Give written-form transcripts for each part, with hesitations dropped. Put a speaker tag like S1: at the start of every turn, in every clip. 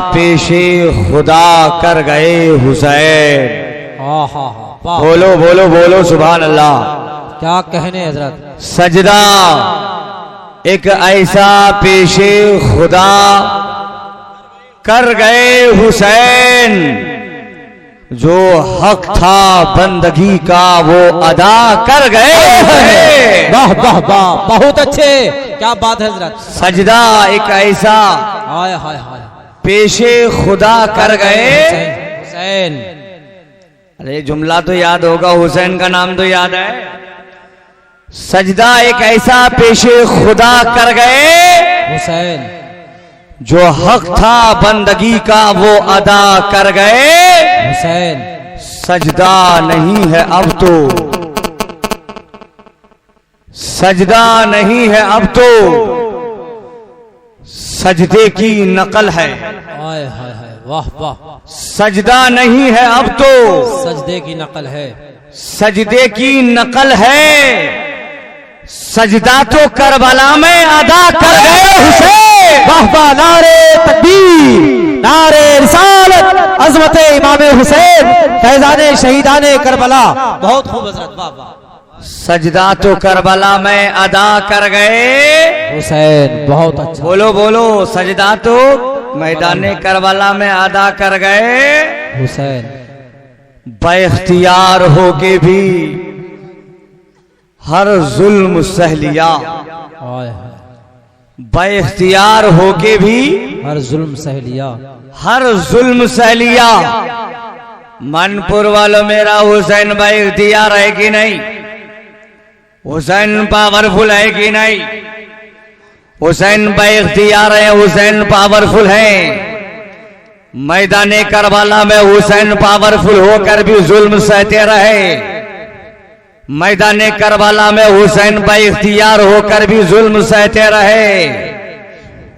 S1: पेशे खुदा कर गए हुसैन। बोलो बोलो बोलो सुभान अल्लाह।
S2: क्या कहने हजरत।
S1: सजदा एक ऐसा पेशे खुदा कर गए हुसैन, जो हक था बंदगी का वो अदा कर गए।
S2: वाह वाह वाह, बहुत अच्छे, क्या बात है हजरत।
S1: सजदा एक ऐसा
S2: हाय हाय हाय
S1: पेशे खुदा कर गए
S2: हुसैन।
S1: अरे जुमला तो याद होगा, हुसैन का नाम तो याद है। सजदा एक ऐसा पेशे खुदा कर गए
S2: हुसैन,
S1: जो हक था बंदगी का वो अदा कर गए
S2: हुसैन।
S1: सजदा नहीं है अब तो, सजदा नहीं है अब तो, सजदे की नकल है।
S2: हाय हाय हाय, वाह वाह।
S1: सजदा नहीं है अब तो,
S2: सजदे की नकल है।
S1: सजदे की नकल है। सजदा तो करबला में अदा कर गए हुसैन।
S2: वाह वाह, नारे तकबीर, नारे रिसालत, अजमत इमाम हुसैन, फैजाने शहीदाने करबला। बहुत खूब हजरत, वाह वाह।
S1: सजदा तो करबला में अदा कर गए
S2: हुसैन, बहुत अच्छा।
S1: बोलो बोलो, सजदा तो मैदाने करबला में अदा कर गए
S2: हुसैन।
S1: बेख्तियार होके भी हर जुल्म सह लिया।
S2: हाय हाय,
S1: बेख्तियार होके भी
S2: हर जुल्म सह लिया।
S1: हर जुल्म सह लिया। मनपुर वालों, मेरा हुसैन बेख्तियार है कि नहीं? हुसैन पावरफुल है कि नहीं? हुसैन बेख्तियार है, हुसैन पावरफुल है। मैदाने करबला में हुसैन पावरफुल होकर भी जुल्म सहते रहे। मैदाने करबला में हुसैन बेख्तियार होकर भी जुल्म सहते रहे।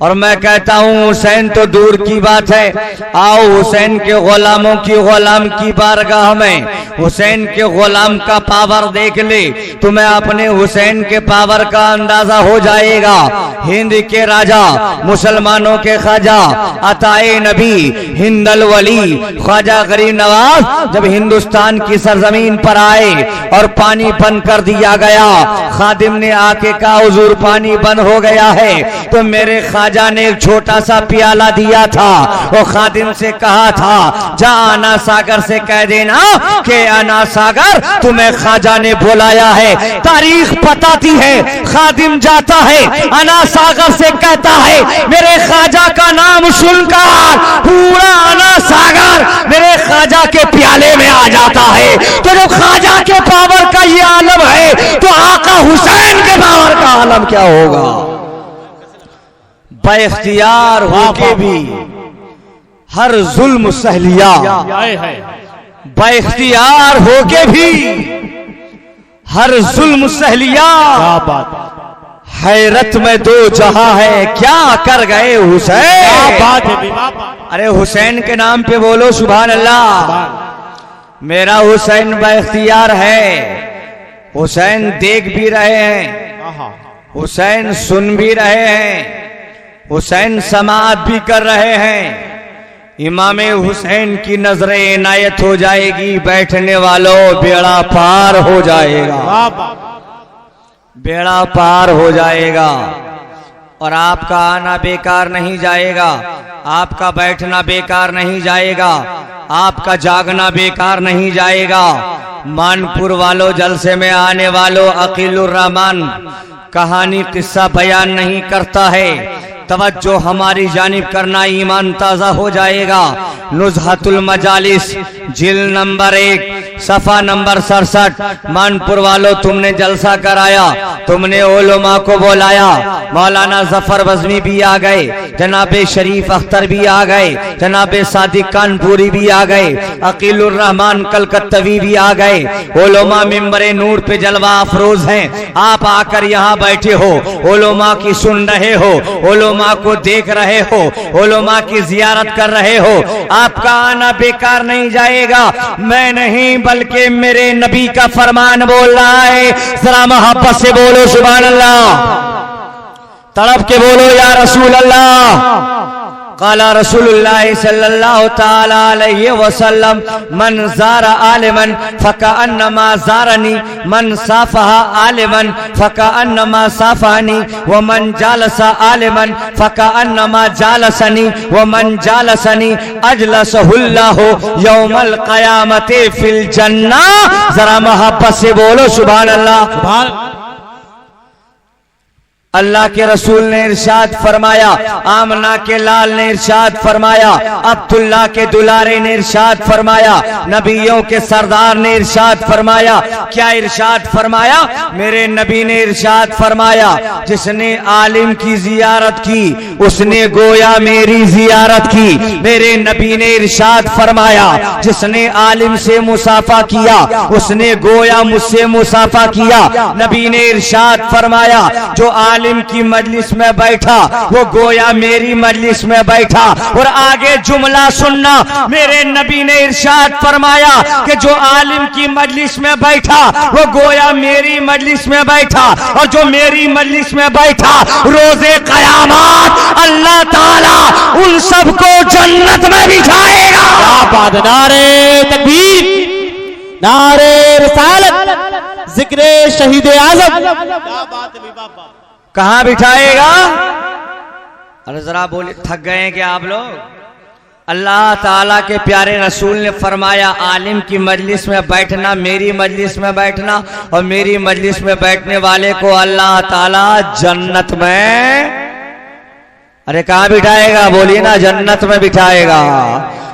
S1: और मैं कहता हूं हुसैन तो दूर की बात है, आओ हुसैन के गुलामों की गुलाम की बारगाह में हुसैन के गुलाम का पावर देख ले, तुम्हें अपने हुसैन के पावर का अंदाजा हो जाएगा। हिंद के राजा, मुसलमानों के ख्वाजा, अताए नबी, हिंदल वली, ख्वाजा गरीब नवाज जब हिंदुस्तान की सरजमीन पर आए और पानी बंद कर दिया गया, खादिम ने आके कहा हुजूर पानी बंद हो गया है, तो मेरे ख्वाजा ने एक छोटा सा प्याला दिया था। वो खादिम से कहा था जा आना सागर से कह देना कि आना सागर तुम्हें ख्वाजा ने बुलाया है। तारीख बताती है, खादिम जाता है आना सागर से कहता है मेरे ख्वाजा का नाम सुनकर पूरा आना सागर मेरे ख्वाजा के प्याले में आ जाता है। तो जो ख्वाजा के पावर का ये आलम है, तो आका हुसैन के पावर का आलम क्या होगा। बेख्तियार होके भी हर जुल्म सह लिया। बेख्तियार होके भी हर जुल्म सह लिया। हैरत में दो जहां है, क्या कर गए हुसैन। अरे हुसैन के नाम पे बोलो सुभान अल्लाह। मेरा हुसैन बेख्तियार है। हुसैन देख भी रहे हैं, हुसैन सुन भी रहे हैं, हुसैन समाअत भी कर रहे हैं। इमाम हुसैन की नजरें इनायत हो जाएगी, बैठने वालों बेड़ा पार हो जाएगा, बेड़ा पार हो जाएगा। और आपका आना बेकार नहीं जाएगा, आपका बैठना बेकार नहीं जाएगा, आपका जागना बेकार नहीं जाएगा। मानपुर वालों, जलसे में आने वालों, अकीलुर रहमान कहानी किस्सा बयान नहीं करता है, तवज्जो हमारी जानिब करना, ईमान ताज़ा हो जाएगा। नुज़हतुल मजालिस जिल नंबर 1 सफ़ा नंबर 67। मानपुर वालों, तुमने जलसा कराया, तुमने उलमा को बुलाया, मौलाना जफर बज़मी भी आ गए, जनाबे शरीफ अख्तर भी आ गए, जनाबे सादिक कानपुरी भी आ गए, अकीलुर रहमान कलकत्तवी भी आ गए। उलमा मिंबरे नूर पे जलवा अफरोज हैं। आप आकर यहाँ बैठे हो, उलमा की सुन रहे हो, उलमा को देख रहे हो, उलमा की जियारत कर रहे हो। आपका आना बेकार नहीं जाएगा। मैं नहीं बल्कि मेरे नबी का फरमान बोल रहा है। जरा मोहब्बत से बोलो सुभान अल्लाह, तड़प के बोलो या रसूल अल्लाह। क़ाला रसूलुल्लाह सल्लल्लाहु तआला अलैहि वसल्लम मन ज़ारा आलिमन फ़कअन्नमा ज़ारनी मन साफ़हा आलिमन फ़कअन्नमा साफ़ानी व मन जालसा आलिमन फ़कअन्नमा जालसनी व मन जालसनी अजलसहुल्लाहु यौमल क़यामति फिल जन्नह। जरा मोहब्बत से बोलो सुभान अल्लाह।
S2: सुभान
S1: अल्लाह के रसूल ने इरशाद फरमाया, आमना के लाल ने इरशाद फरमाया, अब्दुल्ला के दुलारे ने इरशाद फरमाया, नबियों के सरदार ने इरशाद फरमाया। क्या इरशाद फरमाया? मेरे नबी ने इरशाद फरमाया, जिसने आलिम की जियारत की उसने गोया मेरी जियारत की। मेरे नबी ने इरशाद फरमाया, जिसने आलिम से मुसाफा किया उसने गोया मुझसे मुसाफा किया। नबी ने इरशाद फरमाया, जो आलिम की मजलिस में बैठा वो गोया मेरी मजलिस में बैठा। और आगे जुमला सुनना, मेरे नबी ने इरशाद फरमाया कि जो आलिम की मजलिस में बैठा वो गोया मेरी मजलिस में बैठा, और जो मेरी मजलिस में बैठा रोजे कयामत अल्लाह ताला उन सबको जन्नत में बिठाएगा।
S2: क्या बात, नारे तकबीर, नारे रिसालत, जिक्रे शहीद आजम। क्या बात है बाबा।
S1: कहां बिठाएगा? अरे जरा बोले, थक गए हैं क्या आप लोग? अल्लाह ताला के प्यारे रसूल ने फरमाया, आलिम की मजलिस में बैठना मेरी मजलिस में बैठना, और मेरी मजलिस में बैठने वाले को अल्लाह ताला जन्नत में, अरे कहां बिठाएगा? बोलिए ना, जन्नत में बिठाएगा।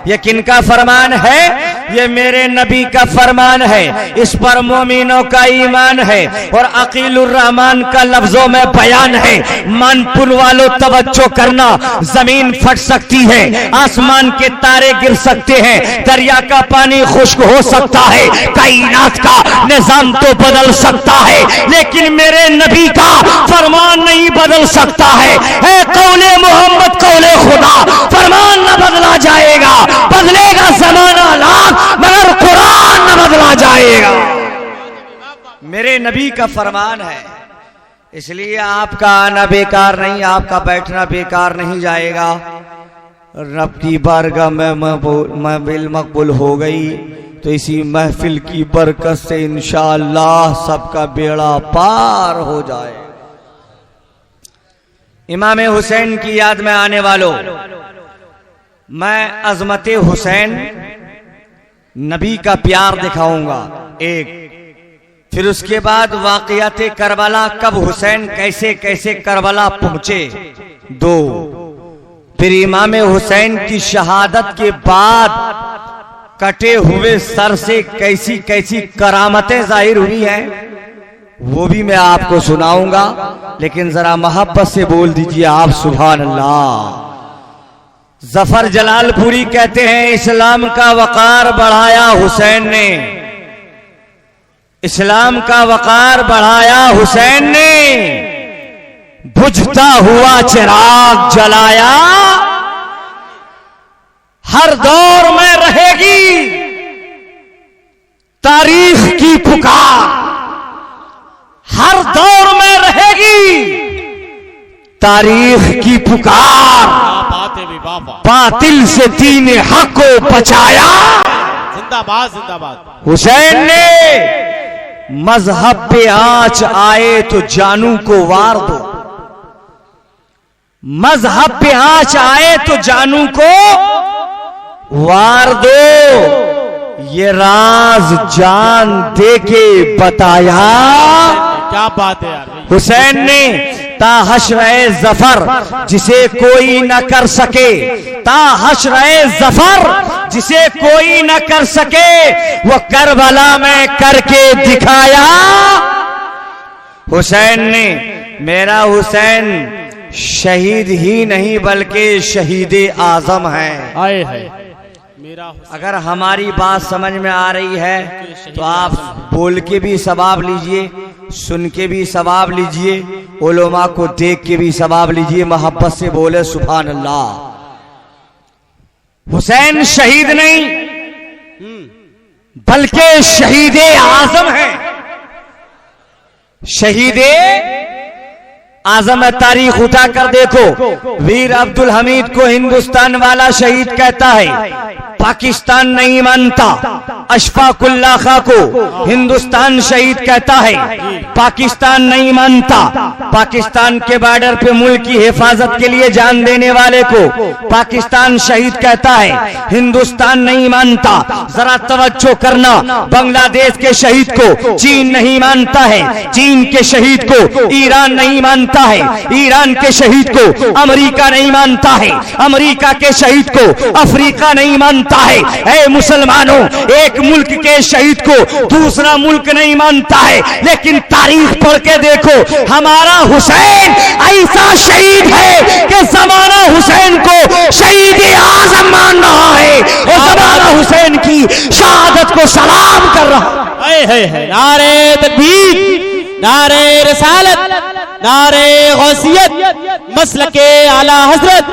S1: ये किनका फरमान है? ये मेरे नबी का फरमान है। इस पर मोमिनों का ईमान है और अकीलुर रहमान का लफ्जों में बयान है। मानपुर वालों तवज्जो करना, जमीन फट सकती है, आसमान के तारे गिर सकते हैं, दरिया का पानी खुश्क हो सकता है, कायनात का निजाम तो बदल सकता है, लेकिन मेरे नबी का फरमान नहीं बदल सकता है। कौले मोहम्मद कौले खुदा, फरमान न बदला जाएगा, बदलेगा जमाना लाख मगर कुरान न बदला जाएगा। मेरे नबी का फरमान है, इसलिए आपका आना बेकार नहीं, आपका बैठना बेकार नहीं जाएगा। रब की बारगाह में महफिल मकबूल हो गई तो इसी महफिल की बरकत से इंशाअल्लाह सबका बेड़ा पार हो जाए। इमाम हुसैन की याद में आने वालों, मैं अजमत हुसैन नबी का प्यार दिखाऊंगा एक, फिर उसके बाद वाक़ियात करबला, कब हुसैन कैसे कैसे करबला पहुंचे दो, फिर इमाम हुसैन की शहादत के बाद कटे हुए सर से कैसी कैसी करामतें जाहिर हुई हैं वो भी मैं आपको सुनाऊंगा। लेकिन जरा मोहब्बत से बोल दीजिए आप सुभान अल्लाह। जफर जलालपुरी कहते हैं, इस्लाम का वकार बढ़ाया हुसैन ने, इस्लाम का वकार बढ़ाया हुसैन ने, बुझता हुआ चिराग जलाया, हर दौर में रहेगी तारीख की पुकार, हर दौर में रहेगी तारीख की पुकार। बातिल से दीन हक को बचाया,
S2: जिंदाबाद जिंदाबाद।
S1: हुसैन ने मजहब पे आंच आए तो जानू को वार दो, मजहब पे आंच आए तो जानू को वार दो, ये राज जान दे के बताया।
S2: क्या बात है यार।
S1: हुसैन ने ताहश्र जफर जिसे कोई न कर सके, ताहश्र जफर जिसे कोई न कर सके, वो करबला में करके दिखाया। हुसैन ने, मेरा हुसैन शहीद ही नहीं बल्कि शहीद आजम है।
S2: आए है मेरा।
S1: अगर हमारी बात समझ में आ रही है तो आप बोल के भी सवाब लीजिए, सुन के भी सवाब लीजिए, उलमा को देख के भी सवाब लीजिए। मोहब्बत से बोले सुभान अल्लाह। हुसैन शहीद नहीं बल्कि शहीद आजम है, शहीद आजम तारीख उठा कर देखो, वीर अब्दुल हमीद को हिंदुस्तान वाला शहीद कहता है, पाकिस्तान नहीं मानता। अशफाकुल्ला खां को हिंदुस्तान शहीद कहता है, पाकिस्तान नहीं मानता। पाकिस्तान के बॉर्डर पे मुल्क की हिफाजत के लिए जान देने वाले को पाकिस्तान शहीद कहता है, हिंदुस्तान नहीं मानता। जरा तवज्जो करना, बांग्लादेश के शहीद को चीन नहीं मानता है, चीन के शहीद को ईरान नहीं मानता है, ईरान के शहीद को अमेरिका नहीं मानता है, अमेरिका के शहीद को अफ्रीका नहीं मानता है। ऐ मुसलमानों, एक मुल्क के शहीद को दूसरा मुल्क नहीं मानता है, लेकिन तारीख पढ़ के देखो, हमारा हुसैन ऐसा शहीद है कि जमाना हुसैन को शहीद आजम मान रहा है और जमाना हुसैन की शहादत को सलाम कर रहा है।
S2: नारे तकबीर, नारे रिसालत, नारे गौसियत, मसलके आला हजरत,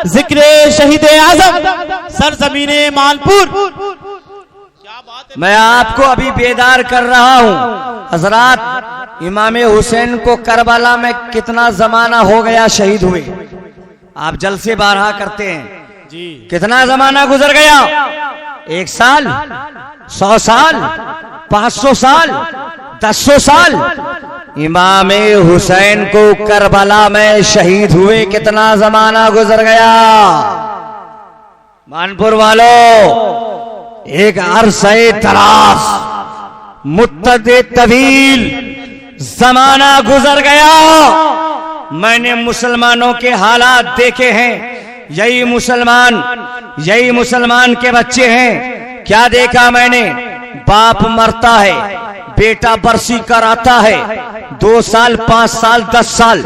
S2: जिक्र शहीद आजम, सरजमीने मानपुर।
S1: मैं आपको अभी बेदार कर रहा हूं हजरात, इमाम हुसैन को करबला में कितना जमाना हो गया शहीद हुए। आप जलसे बारहा करते हैं जी, कितना जमाना गुजर गया? 1 साल, 100 साल, 500 साल, 1000 साल। इमाम हुसैन को करबला में शहीद हुए कितना जमाना गुजर गया? मानपुर वालों, एक अरसे दराज, मुद्दत तवील जमाना गुजर गया। मैंने मुसलमानों के हालात देखे हैं, यही मुसलमान के बच्चे हैं। क्या देखा मैंने? बाप मरता है, बेटा बरसी कराता है, 2 साल, 5 साल, 10 साल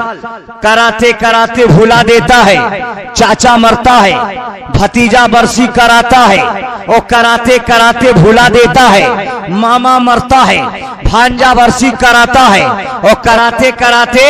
S1: कराते कराते भुला देता है। चाचा मरता है, भतीजा बरसी कराता है और कराते कराते भुला देता है। मामा मरता है, भांजा बरसी कराता है और कराते कराते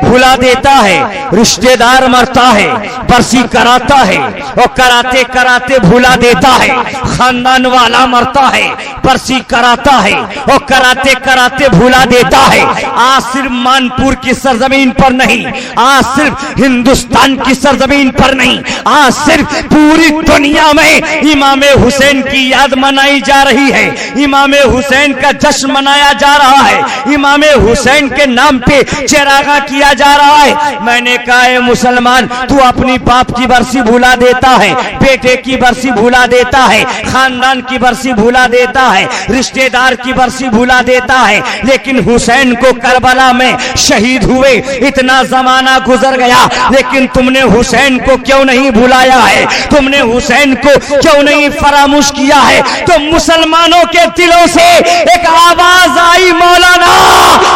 S1: भुला देता है। रिश्तेदार मरता है, बरसी कराता है और कराते कराते भुला देता है। खानदान वाला मरता है, बरसी कराता है और कराते कराते भुला देता है। आज सिर्फ मानपुर की सरजमीन पर नहीं, आज सिर्फ हिंदुस्तान की सरजमीन पर नहीं, आज सिर्फ पूरी दुनिया में इमाम हुसैन की याद मनाई जा रही है, इमाम हुसैन का जश्न मनाया जा रहा है, इमाम हुसैन के नाम पे चेरागा किया जा रहा है। मैंने कहा, है मुसलमान, तू अपनी बाप की बरसी भुला देता है, बेटे की बरसी भुला देता है, खानदान की बरसी भुला देता है, रिश्तेदार की बरसी भुला देता है, लेकिन हुसैन को करबला में शहीद हुए इतना जमाना गुजर गया, लेकिन तुमने हुसैन को क्यों नहीं भुलाया है? तुमने हुसैन को क्यों नहीं फरामोश किया है? तो मुसलमानों के दिलों से एक आवाज आई, मौलाना,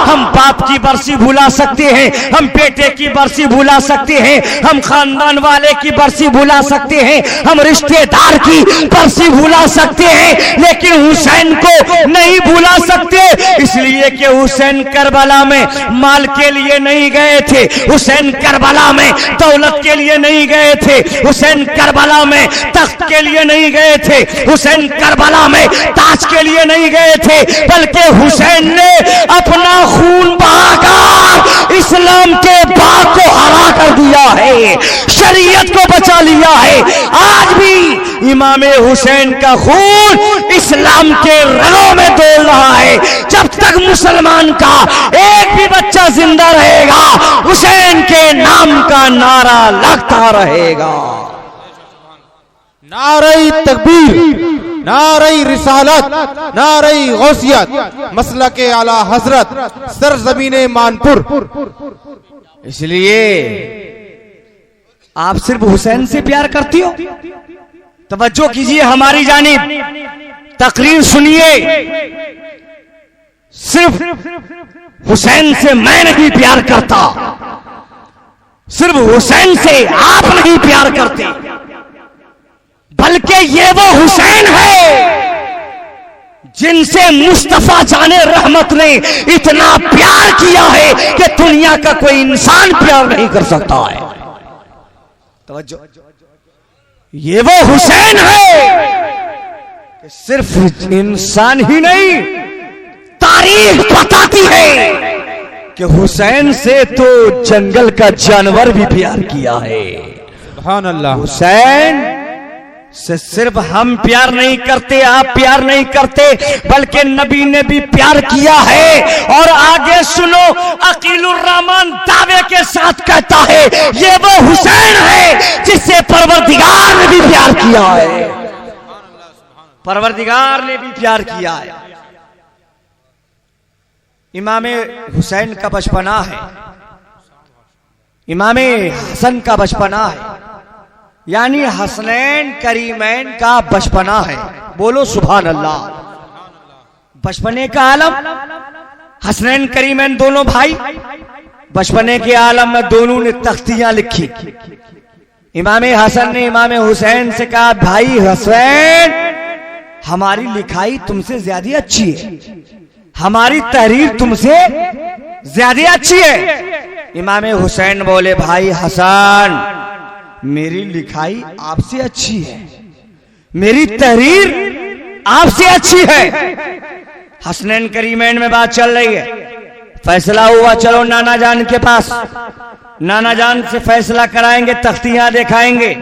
S1: हम बाप की बरसी भुला सकते हैं, हम बेटे की बरसी भुला सकते हैं, हम खानदान वाले की बरसी भुला सकते हैं, हम रिश्तेदार की बरसी भुला सकते हैं, लेकिन हुसैन को नहीं भुला सकते। इसलिए कि हुसैन करबला में माल के लिए नहीं गए थे, हुसैन करबला में दौलत के लिए नहीं गए थे, हुसैन करबला में तख्त के लिए नहीं गए थे, हुसैन करबला में ताज के लिए नहीं गए थे, बल्कि हुसैन ने अपना खून बहाकर इस्लाम के बाग को हरा कर दिया है, शरीयत को बचा लिया है। आज भी इमाम हुसैन का खून इस्लाम के रगों में दौड़ रहा है। जब तक मुसलमान का एक भी बच्चा जिंदा रहेगा, हुसैन के नाम का नारा लगता रहेगा।
S2: नारे तकबीर, नारे रिसालत, नारे गौसियत, मसलके आला हजरत, सरजमीने मानपुर।
S1: इसलिए आप सिर्फ हुसैन से प्यार करती हो? तवज्जो कीजिए हमारी जानिब, तकरीर सुनिए। सिर्फ हुसैन से मैं नहीं प्यार करता, सिर्फ हुसैन से आप नहीं प्यार करते, बल्कि ये वो हुसैन है जिनसे मुस्तफा जाने रहमत ने इतना प्यार किया है कि दुनिया का कोई इंसान प्यार नहीं कर सकता है। तवज्जो, ये वो हुसैन है कि सिर्फ इंसान ही नहीं, तारीख बताती है कि हुसैन से तो जंगल का जानवर भी प्यार किया है।
S2: सुभान अल्लाह।
S1: हुसैन से सिर्फ हम प्यार नहीं करते, आप प्यार नहीं करते, बल्कि नबी ने भी प्यार किया है। और आगे सुनो, अकीलुर रहमान दावे के साथ कहता है ये वो हुसैन है जिससे परवरदिगार ने भी प्यार किया है। परवरदिगार ने भी प्यार किया है। इमाम हुसैन का बचपना है, इमाम हसन का बचपना है, यानी हसनैन करीमैन का बचपना है। बोलो सुभान अल्लाह। बचपने का आलम, हसनैन करीमैन दोनों भाई, बचपने के आलम में दोनों ने तख्तियां लिखी। इमाम हसन ने इमाम हुसैन से कहा भाई हसैन, हमारी लिखाई तुमसे ज्यादा अच्छी है, हमारी तहरीर तुमसे ज्यादा अच्छी है। इमाम हुसैन बोले भाई हसन, मेरी लिखाई आपसे अच्छी है, मेरी तहरीर आपसे अच्छी है। हसनैन करीमैन में बात चल रही है, फैसला हुआ चलो नाना जान के पास, नाना जान से फैसला कराएंगे, तख्तियां दिखाएंगे।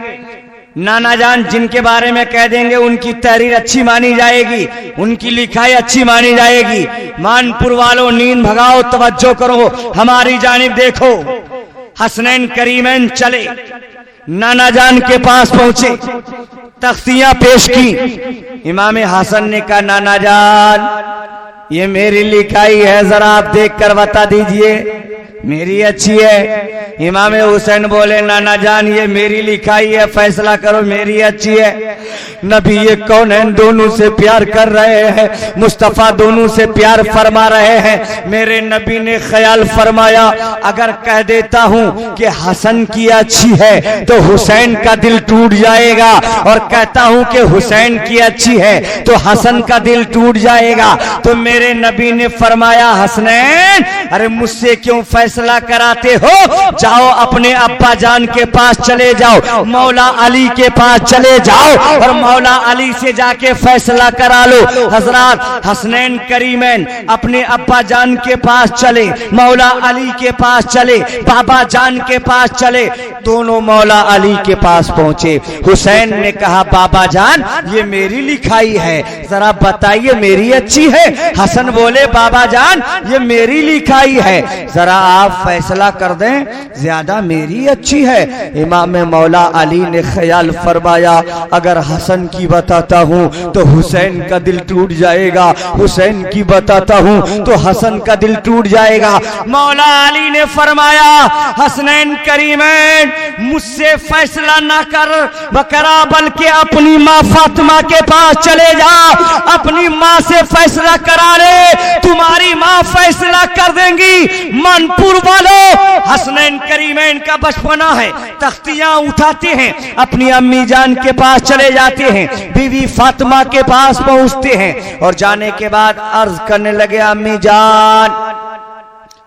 S1: नाना जान जिनके बारे में कह देंगे उनकी तहरीर अच्छी मानी जाएगी, उनकी लिखाई अच्छी मानी जाएगी। मानपुर वालों नींद भगाओ, तवज्जो करो, हमारी जानिब देखो। हसनैन करीमैन चले, नाना जान के पास पहुंचे, तख्तियां पेश की। इमाम हसन ने कहा नाना जान, ये मेरी लिखाई है, जरा आप देख कर बता दीजिए मेरी अच्छी है। इमाम हुसैन बोले नाना जान, ये मेरी लिखाई है, फैसला करो मेरी अच्छी है। नबी ये कौन है, दोनों से प्यार कर रहे हैं, मुस्तफा दोनों से प्यार फरमा रहे हैं। मेरे नबी ने ख्याल फरमाया अगर कह देता हूं कि हसन की अच्छी है तो हुसैन का दिल टूट जाएगा, और कहता हूं कि हुसैन की अच्छी है तो हसन का दिल टूट जाएगा। तो मेरे नबी ने फरमाया हसनैन, अरे मुझसे क्यों फैसला कराते हो, जाओ अपने अब्बा जान के पास चले जाओ, मौला अली के पास चले जाओ और मौला अली से जाके फैसला करा लो। हजरत हसनैन करीमैन अपने अब्बा जान के पास चले, मौला अली के पास चले, बाबा जान के पास चले, दोनों मौला अली के पास पहुंचे। हुसैन ने कहा बाबा जान, ये मेरी लिखाई है, जरा बताइए मेरी अच्छी है। हसन बोले बाबा जान, ये मेरी लिखाई है, जरा आप फैसला कर दें, ज्यादा मेरी अच्छी है। इमाम मौला अली ने ख्याल फरमाया अगर हसन की बताता हूं तो हुसैन का दिल टूट जाएगा, हुसैन की बताता हूं तो हसन का दिल टूट जाएगा। मौला अली ने फरमाया हसनैन करीमैन, मुझसे फैसला ना करा बल्कि अपनी माँ फातिमा के पास चले जा, अपनी माँ से फैसला करा ले, तुम्हारी माँ फैसला कर देंगी। मानपुर वालों, हसनैन करीमैन का बचपना है, तख्तियां उठाते हैं, अपनी अम्मी जान के पास चले जाते हैं, बीवी फातिमा के पास पहुंचते हैं और जाने के बाद अर्ज करने लगे अम्मी जान।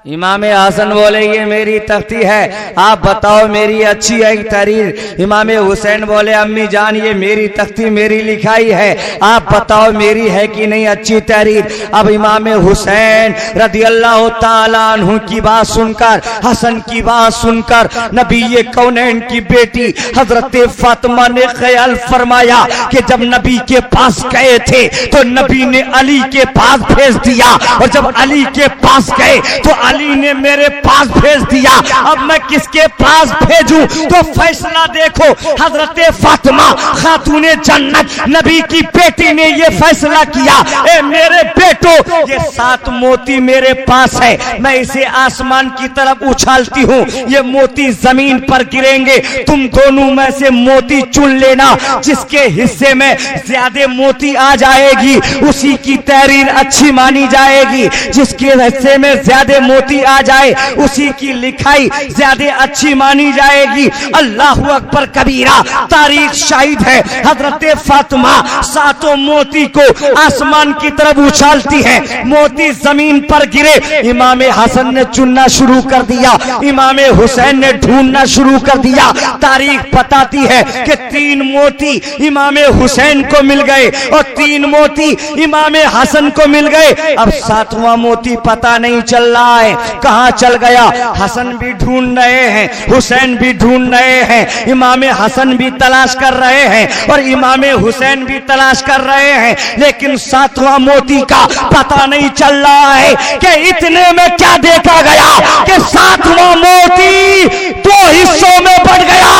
S1: इमाम हसन बोले ये मेरी तख्ती है, आप बताओ मेरी अच्छी है तहरीर। इमाम हुसैन बोले अम्मी जान, ये मेरी तख्ती मेरी लिखाई है, आप बताओ मेरी है कि नहीं अच्छी तहरीर। अब इमाम हुसैन रदी अल्लाह ताला अन्हु की बात सुनकर, हसन की बात सुनकर, नबी ये कौनैन की बेटी हजरत फातिमा ने ख्याल फरमाया कि जब नबी के पास गए थे तो नबी ने अली के पास भेज दिया, और जब अली के पास गए तो अली ने मेरे पास भेज दिया, अब मैं किसके पास भेजूं? तो फैसला देखो, हजरत फातिमा खातूने जन्नत नबी की बेटी ने ये फैसला किया, ए मेरे बेटो, ये 7 मोती मेरे पास है, मैं इसे आसमान की तरफ उछालती हूँ, ये मोती जमीन पर गिरेंगे, तुम दोनों में से मोती चुन लेना, जिसके हिस्से में ज्यादा मोती आ जाएगी उसी की तहरीर अच्छी मानी जाएगी, जिसके हिस्से में ज्यादा मोती आ जाए उसी की लिखाई ज्यादा अच्छी मानी जाएगी। अल्लाह अकबर कबीरा, तारीख शाहिद है, हजरत फातिमा 7 मोती को आसमान की तरफ उछालती है, मोती जमीन पर गिरे, इमाम हसन ने चुनना शुरू कर दिया, इमाम हुसैन ने ढूंढना शुरू कर दिया। तारीख बताती है कि 3 मोती इमाम हुसैन को मिल गए और 3 मोती इमाम हसन को मिल गए। अब 7वां मोती पता नहीं चल रहा है, है, कहां चल गया। हसन भी ढूंढ रहे हैं, हुसैन भी ढूंढ रहे हैं, इमाम हसन भी तलाश कर रहे हैं और इमाम हुसैन भी तलाश कर रहे हैं, लेकिन सातवां मोती का पता नहीं चल रहा है कि इतने में क्या देखा गया कि सातवां मोती दो हिस्सों में बढ़ गया।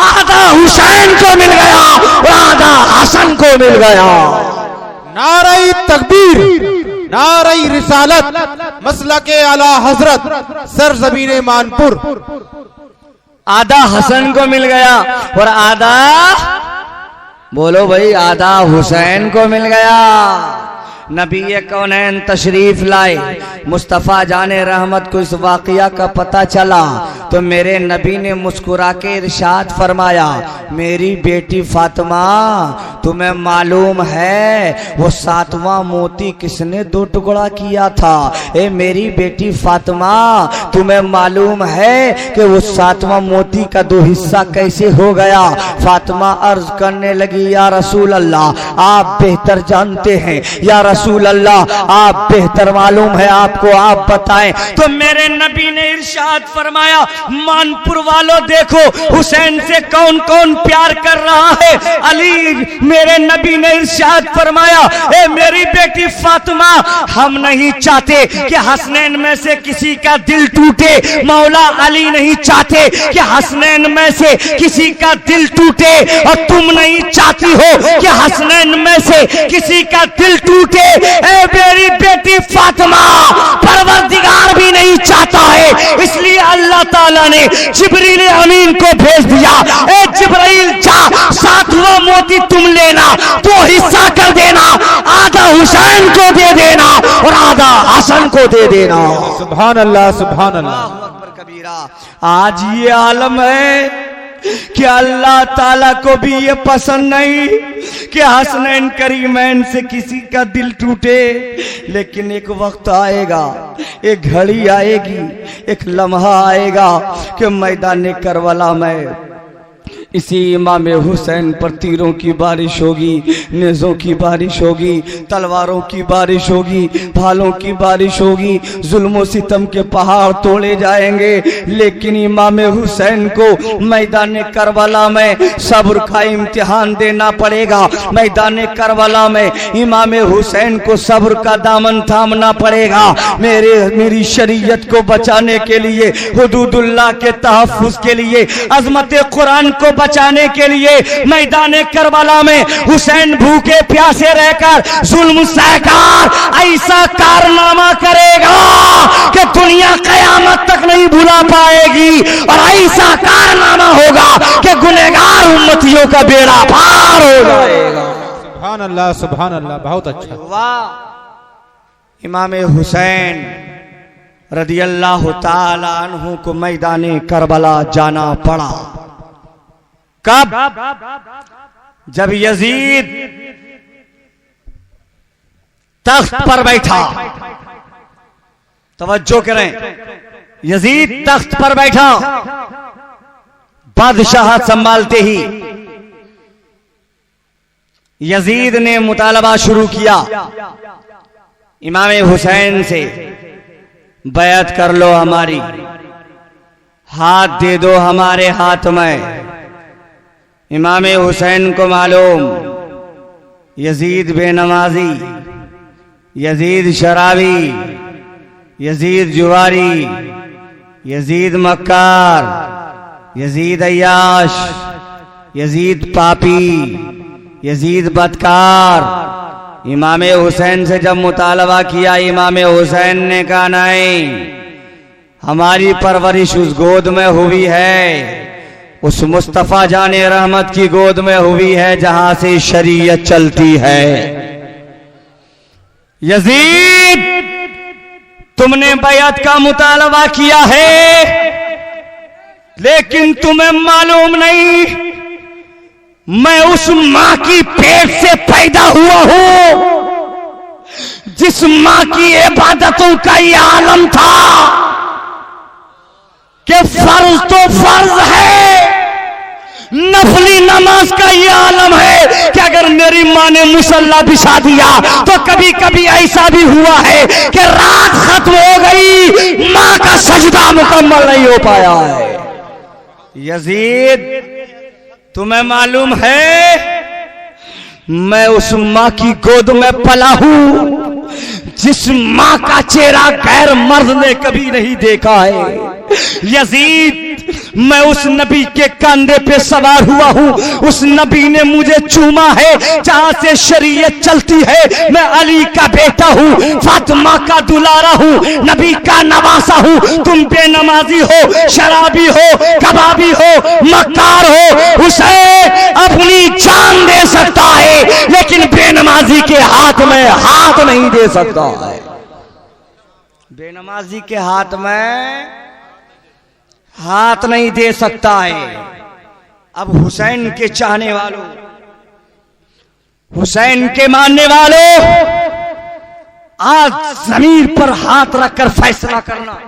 S1: आधा हुसैन को मिल गया और आधा हसन को मिल गया।
S2: नारे तकबीर, नारे रिसालत, मसला के आला हजरत सरजमीन मानपुर।
S1: आधा हसन को मिल गया और आधा, बोलो भाई, आधा हुसैन को मिल गया। नबी कौनैन तशरीफ लाए, मुस्तफ़ा जाने रहमत को इस वाक़या का पता चला तो मेरे नबी ने मुस्कुरा के इरशाद फरमाया, मेरी बेटी फातिमा, तुम्हें मालूम है वो सातवां मोती किसने दो टुकड़ा किया था? ए मेरी बेटी फातिमा, तुम्हें मालूम है कि वो सातवां मोती का दो हिस्सा कैसे हो गया? फातिमा अर्ज करने लगी, या रसूल अल्लाह, आप बेहतर जानते हैं, या रसूल अल्लाह आप बेहतर मालूम है आपको, आप बताएं। तो मेरे नबी ने इरशाद फरमाया, मानपुर वालों देखो हुसैन से कौन कौन प्यार कर रहा है। अली, मेरे नबी ने इरशाद फरमाया, ए मेरी बेटी फातिमा, हम नहीं चाहते कि हसनैन में से किसी का दिल टूटे, मौला अली नहीं चाहते कि हसनैन में से किसी का दिल टूटे, और तुम नहीं चाहती हो कि हसनैन में से किसी का दिल टूटे। ए मेरी बेटी फातिमा, परवरदिगार भी नहीं चाहता है, इसलिए अल्लाह ताला ने जिब्रील अमीन को भेज दिया, ए जिब्राइल जा, सातवां मोती तुम लेना, दो हिस्सा कर देना, आधा हुसैन को दे देना और आधा हसन को दे देना।
S2: सुभान अल्लाह, सुभान अल्लाह।
S1: अकबर कबीरा। आज ये आलम है कि अल्लाह ताला को भी ये पसंद नहीं कि हसनैन करीमैन से किसी का दिल टूटे, लेकिन एक वक्त आएगा, एक घड़ी आएगी, एक लम्हा आएगा कि मैदान करबला में इसी इमाम हुसैन पर तीरों की बारिश होगी, नेज़ों की बारिश होगी, तलवारों की बारिश होगी, भालों की बारिश होगी, जुल्म सितम के पहाड़ तोड़े जाएंगे, लेकिन इमाम हुसैन को मैदान करबला में सब्र का इम्तिहान देना पड़ेगा। मैदान करबला में इमाम हुसैन को सब्र का दामन थामना पड़ेगा। मेरी शरीयत को बचाने के लिए, हुदूदुल्लाह के तहफ्फुज के लिए, अजमत कुरान को बचाने के लिए मैदान करबला में हुसैन भूखे प्यासे रहकर जुल्म सहकर ऐसा कारनामा करेगा कि दुनिया कयामत तक नहीं भुला पाएगी, और ऐसा कारनामा होगा कि गुनहगार उम्मतियों का बेड़ा पार हो जाएगा।
S2: सुभान अल्लाह, सुभान अल्लाह। बहुत अच्छा।
S1: वाह। इमाम हुसैन रदियल्लाहु ताला अन्हु को मैदान करबला जाना पड़ा। कब? जब यजीद तख्त पर बैठा। तवज्जो करें, यजीद तख्त पर बैठा, बादशाह संभालते ही यजीद ने मुतालबा शुरू किया इमाम हुसैन से, बैअत कर लो हमारी, हाथ दे दो हमारे हाथ में। इमाम हुसैन को मालूम यजीद बेनमाजी, यजीद शराबी, यजीद जुआरी, यजीद मक्कार, यजीद अय्याश, यजीद पापी, यजीद बदकार। इमाम हुसैन से जब मुतालबा किया, इमाम हुसैन ने कहा नहीं, हमारी परवरिश उस गोद में हुई है, उस मुस्तफ़ा जाने रहमत की गोद में हुई है जहां से शरीयत चलती है। यजीद, तुमने बैअत का मुतालबा किया है, लेकिन तुम्हें मालूम नहीं मैं उस मां की पेट से पैदा हुआ हूं जिस मां की इबादतों का ये आलम था कि फर्ज तो फर्ज है, नफली नमाज का ये आलम है कि अगर मेरी माँ ने मुसल्ला बिछा दिया। तो कभी कभी ऐसा भी हुआ है कि रात खत्म हो गई, माँ का सजदा मुकम्मल नहीं हो पाया है। यजीद, तुम्हें मालूम है मैं उस माँ की गोद में पला हूं जिस माँ का चेहरा गैर मर्द ने कभी नहीं देखा है। यजीद, मैं उस नबी के कंधे पे सवार हुआ हूँ, उस नबी ने मुझे चूमा है। जहां से शरीयत चलती है मैं अली का बेटा हूँ, फातिमा का दुलारा हूँ, नबी का नवासा हूँ। तुम बेनमाजी हो, शराबी हो, कबाबी हो, मक्कार हो, उसे अपनी जान दे सकता है लेकिन बेनमाजी के हाथ में हाथ नहीं दे सकता है। बेनमाजी के हाथ में हाथ नहीं दे सकता है। अब हुसैन के चाहने वालों, हुसैन के मानने वालों, आज जमीर पर हाथ रखकर फैसला करना,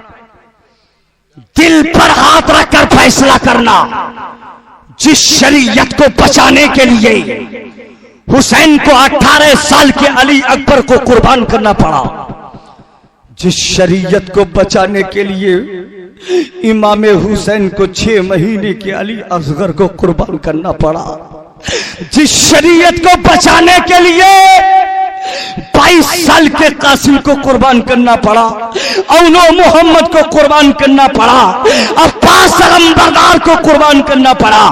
S1: दिल पर हाथ रखकर फैसला करना। जिस शरीयत को बचाने के लिए हुसैन को 18 साल के अली अकबर को कुर्बान करना पड़ा, जिस शरीयत को बचाने के लिए इमाम हुसैन को 6 महीने के अली असगर को कुर्बान करना पड़ा, जिस शरीयत को बचाने के लिए 22 साल के कासिम को कुर्बान करना पड़ा, औनो मोहम्मद को कुर्बान करना पड़ा, अब्बास अलमबरदार को कुर्बान करना पड़ा।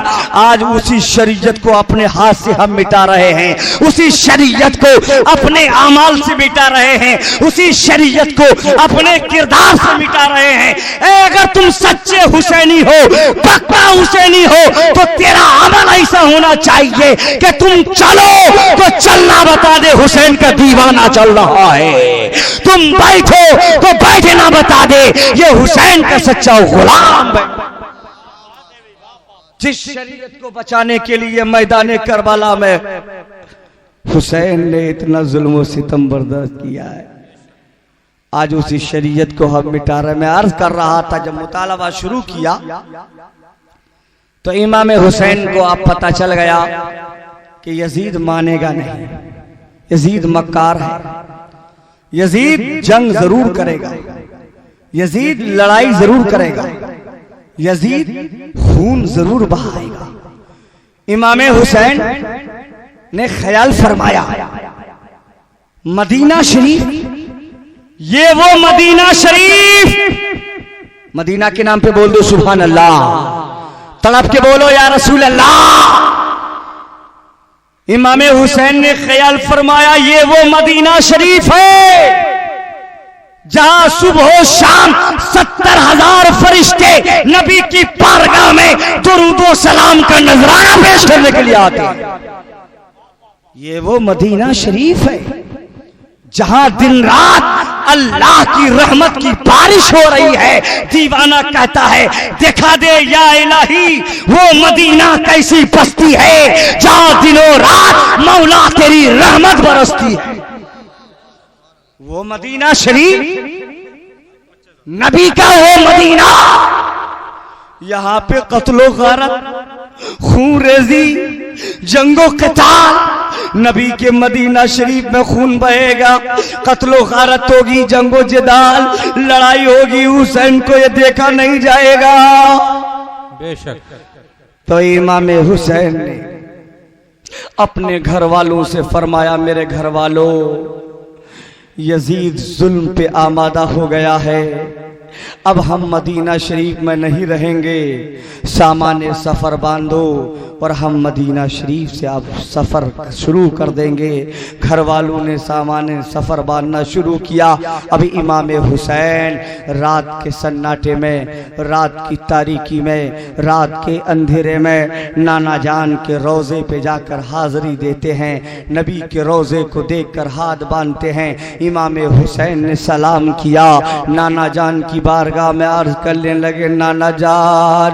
S1: आज उसी शरीयत को अपने हाथ से हम मिटा रहे हैं, उसी शरीयत को अपने अमाल से मिटा रहे हैं, उसी शरीयत को अपने किरदार से मिटा रहे हैं। अगर तुम सच्चे हुसैनी हो, पक्का हुसैनी हो, तो तेरा अमल ऐसा होना चाहिए कि तुम चलो तो चलना बता दे हुसैन का दीवाना चल रहा है, तुम बैठो तो बैठना बता दे ये हुसैन का सच्चा गुलाम है। जिस शरीयत को बचाने के लिए मैदान करबला में हुसैन ने इतना जुल्म और सितम बर्दाश्त किया है, आज उसी शरीयत को हम मिटा रहे। मैं अर्ज कर रहा था जब मुतालबा शुरू किया तो इमाम हुसैन को अब पता चल गया कि यजीद मानेगा नहीं, यजीद मक्कार है, यजीद जंग जरूर करेगा, यजीद लड़ाई जरूर करेगा, यजीद खून जरूर बहाएगा। इमाम हुसैन ने ख्याल फरमाया मदीना शरीफ, ये वो मदीना शरीफ, मदीना के नाम पे बोल दो सुभान अल्लाह, तड़प के बोलो या रसूल अल्लाह। इमाम हुसैन ने ख्याल फरमाया ये वो मदीना शरीफ है जहां सुबह शाम 70,000 फरिश्ते नबी की बारगाह में दुरूद सलाम का नजराना पेश करने के लिए आते हैं। ये वो मदीना शरीफ है जहां दिन रात अल्लाह की रहमत की बारिश हो रही है। दीवाना कहता है दिखा दे या इलाही वो मदीना कैसी बस्ती है जहां दिनों रात मौला तेरी रहमत बरसती है। वो मदीना शरीफ नबी का वो मदीना, यहां पे कत्लो गारत, खून रेजी, जंगो कताल, नबी के मदीना शरीफ में खून बहेगा, कत्लो गारत होगी, जंगो जदाल, लड़ाई होगी। हुसैन को ये देखा नहीं जाएगा।
S2: बेशक।
S1: तो इमाम हुसैन ने अपने घर वालों से फरमाया मेरे घर वालों, यजीद जुल्म पे आमादा हो गया है, अब हम मदीना शरीफ में नहीं रहेंगे, सामान्य सफ़र बांधो और हम मदीना शरीफ से अब सफ़र शुरू कर देंगे। घर वालों ने सामान्य सफ़र बांधना शुरू किया। अभी इमाम हुसैन रात के सन्नाटे में, रात की तारीकी में, रात के अंधेरे में नाना जान के रोज़े पे जाकर हाज़री देते हैं, नबी के रोज़े को देखकर हाथ बांधते हैं। इमाम हुसैन ने सलाम किया, नाना जान की बारगाह में अर्ज करने लगे नाना जान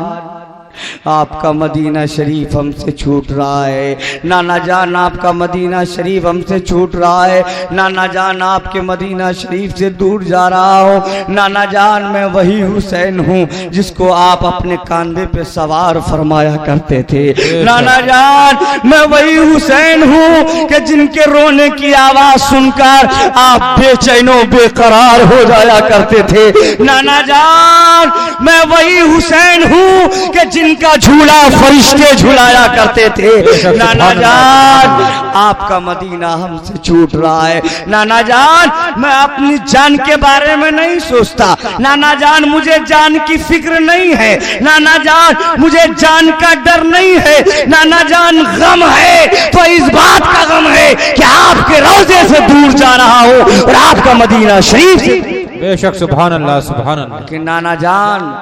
S1: आपका मदीना शरीफ हमसे छूट रहा है। नाना जान आपका मदीना शरीफ हमसे छूट रहा है। नाना जान आपके मदीना शरीफ से दूर जा रहा हूँ। नाना जान मैं वही हुसैन हूँ जिसको आप अपने कांधे पे सवार फरमाया करते थे। नाना जान मैं वही हुसैन हूँ कि जिनके रोने की आवाज सुनकर आप बेचैनो बेकरार हो जाया करते थे। नाना जान मैं वही हुसैन हूँ कि जिनका झूला फरिश्ते झुलाया करते थे। नाना जान आपका मदीना हमसे छूट रहा है। नाना जान मैं अपनी जान के बारे में नहीं सोचता। नाना जान मुझे जान की फिक्र नहीं है। नाना जान मुझे जान का डर नहीं है। नाना जान गम है तो इस बात का गम है कि आपके रोजे से दूर जा रहा हूं और आपका मदीना शरीफ से।
S2: बेशक सुभान अल्लाह सुभान अल्लाह।
S1: कि नाना जान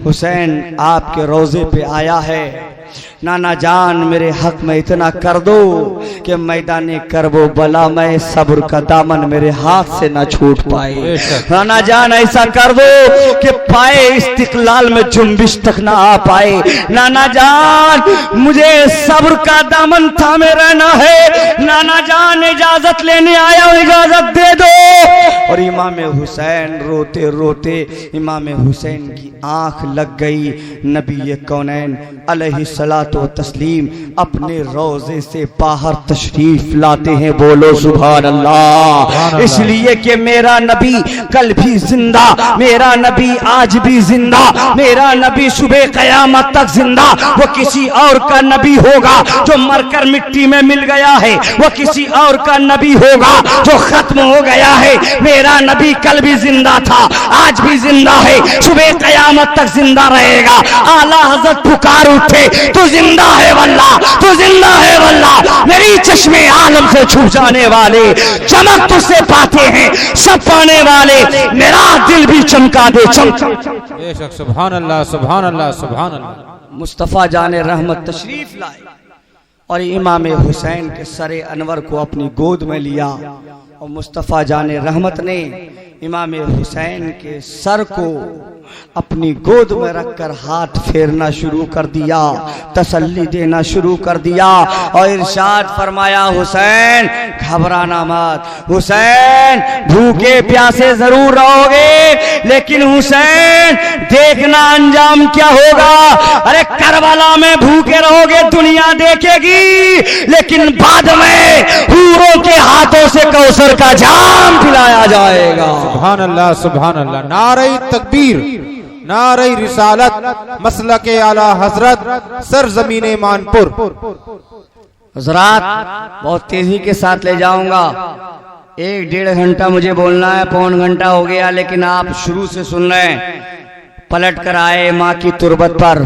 S1: हुसैन आपके रोजे पे आया है। नाना जान मेरे हक में इतना कर दो कि मैदाने करबो बला में सब्र का दामन मेरे हाथ से ना छूट पाए। नाना जान ऐसा कर दो कि पाए इस्तिकलाल में जुम्बिश तक ना आ पाए। नाना जान मुझे सब्र का दामन थामे रहना है। नाना जान इजाजत लेने आया हूं, इजाजत दे दो। और इमाम हुसैन रोते रोते इमाम हुसैन की आंख लग गई। नबी कौनैन अलैहिस्सलातु व तस्लीम अपने रोजे से बाहर तशरीफ लाते हैं। बोलो सुभान अल्लाह। इसलिए कि मेरा नबी कल भी जिंदा, मेरा नबी आज भी जिंदा, मेरा नबी सुबह कयामत तक जिंदा। वो किसी और का नबी होगा जो मरकर मिट्टी में मिल गया है। वो किसी और का नबी होगा जो खत्म हो गया है। मेरा नबी कल भी जिंदा था, आज भी जिंदा है, सुबह कयामत तक जिंदा रहेगा। आला हजरत पुकार उठे तू जिंदा है वल्लाह, तू जिंदा है वल्लाह। मेरी चश्मे आलम से छू जाने वाले चमक तुझसे पाते हैं सब पाने वाले। मेरा दिल भी चमका दे
S2: बेशक सुभान अल्लाह सुभान अल्लाह सुभान अल्लाह।
S1: मुस्तफा जाने रहमत तशरीफ लाए और इमाम हुसैन के सरे अनवर को अपनी गोद में लिया। और मुस्तफा जाने रहमत ने इमाम हुसैन के सर को अपनी गोद में रखकर हाथ फेरना शुरू कर दिया, तसल्ली देना शुरू कर दिया और इरशाद फरमाया हुसैन घबराना मत। हुसैन भूखे प्यासे जरूर रहोगे लेकिन हुसैन देखना अंजाम क्या होगा। अरे करबला में भूखे रहोगे दुनिया देखेगी लेकिन बाद में हूरों के हाथों से कौसर का जाम पिलाया जाएगा।
S2: सुभान अल्लाह सुभान अल्लाह। नारे तकबीर, नारे रिसालत, मसलके आला हजरत, सरजमीने मानपुर।
S1: हजरात बहुत तेजी के साथ ले जाऊंगा। 1-1.5 घंटा मुझे बोलना है, पौन घंटा हो गया लेकिन आप शुरू से सुन रहे हैं। पलट कर आए माँ की तुरबत पर,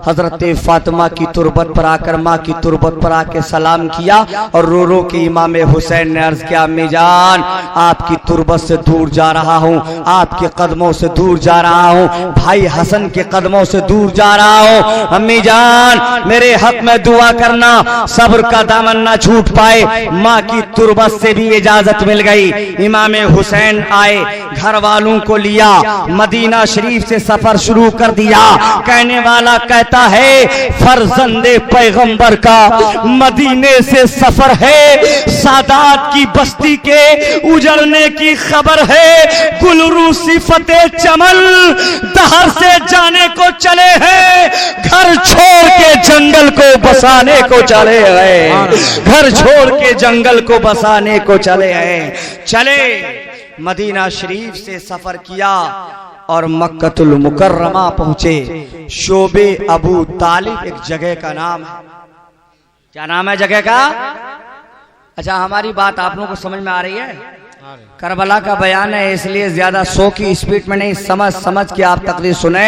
S1: हजरत फातिमा की तुरबत पर आकर माँ की तुरबत पर आके सलाम किया और रो रो के इमाम हुसैन ने अर्ज किया अम्मी जान आपकी तुरबत से दूर जा रहा हूँ, आपके कदमों से दूर जा रहा हूँ, भाई हसन के कदमों से दूर जा रहा हूँ। अम्मी जान मेरे हक में दुआ करना सब्र का दामन ना छूट पाए। माँ की तुरबत से भी इजाजत मिल गई। इमाम हुसैन आए, घर वालों को लिया, मदीना शरीफ से सफर शुरू कर दिया। कहने वाला कहता है फर्जंदे पैगंबर का मदीने से सफर है, सादात की बस्ती के उजड़ने की खबर है। गुलरू सिफते चमन दहर से जाने को चले हैं, घर छोड़ के जंगल को बसाने को चले हैं, घर छोड़ के जंगल को बसाने को चले हैं। चले मदीना शरीफ से सफर किया और मक्कतुल मुकर्रमा पहुंचे। शोबे अबू तालिब एक जगह का नाम है। क्या नाम है जगह का? अच्छा हमारी बात आप लोगों को समझ में आ रही है? करबला का बयान है इसलिए ज्यादा 100 की स्पीड में नहीं, समझ समझ के आप तकरीर सुने।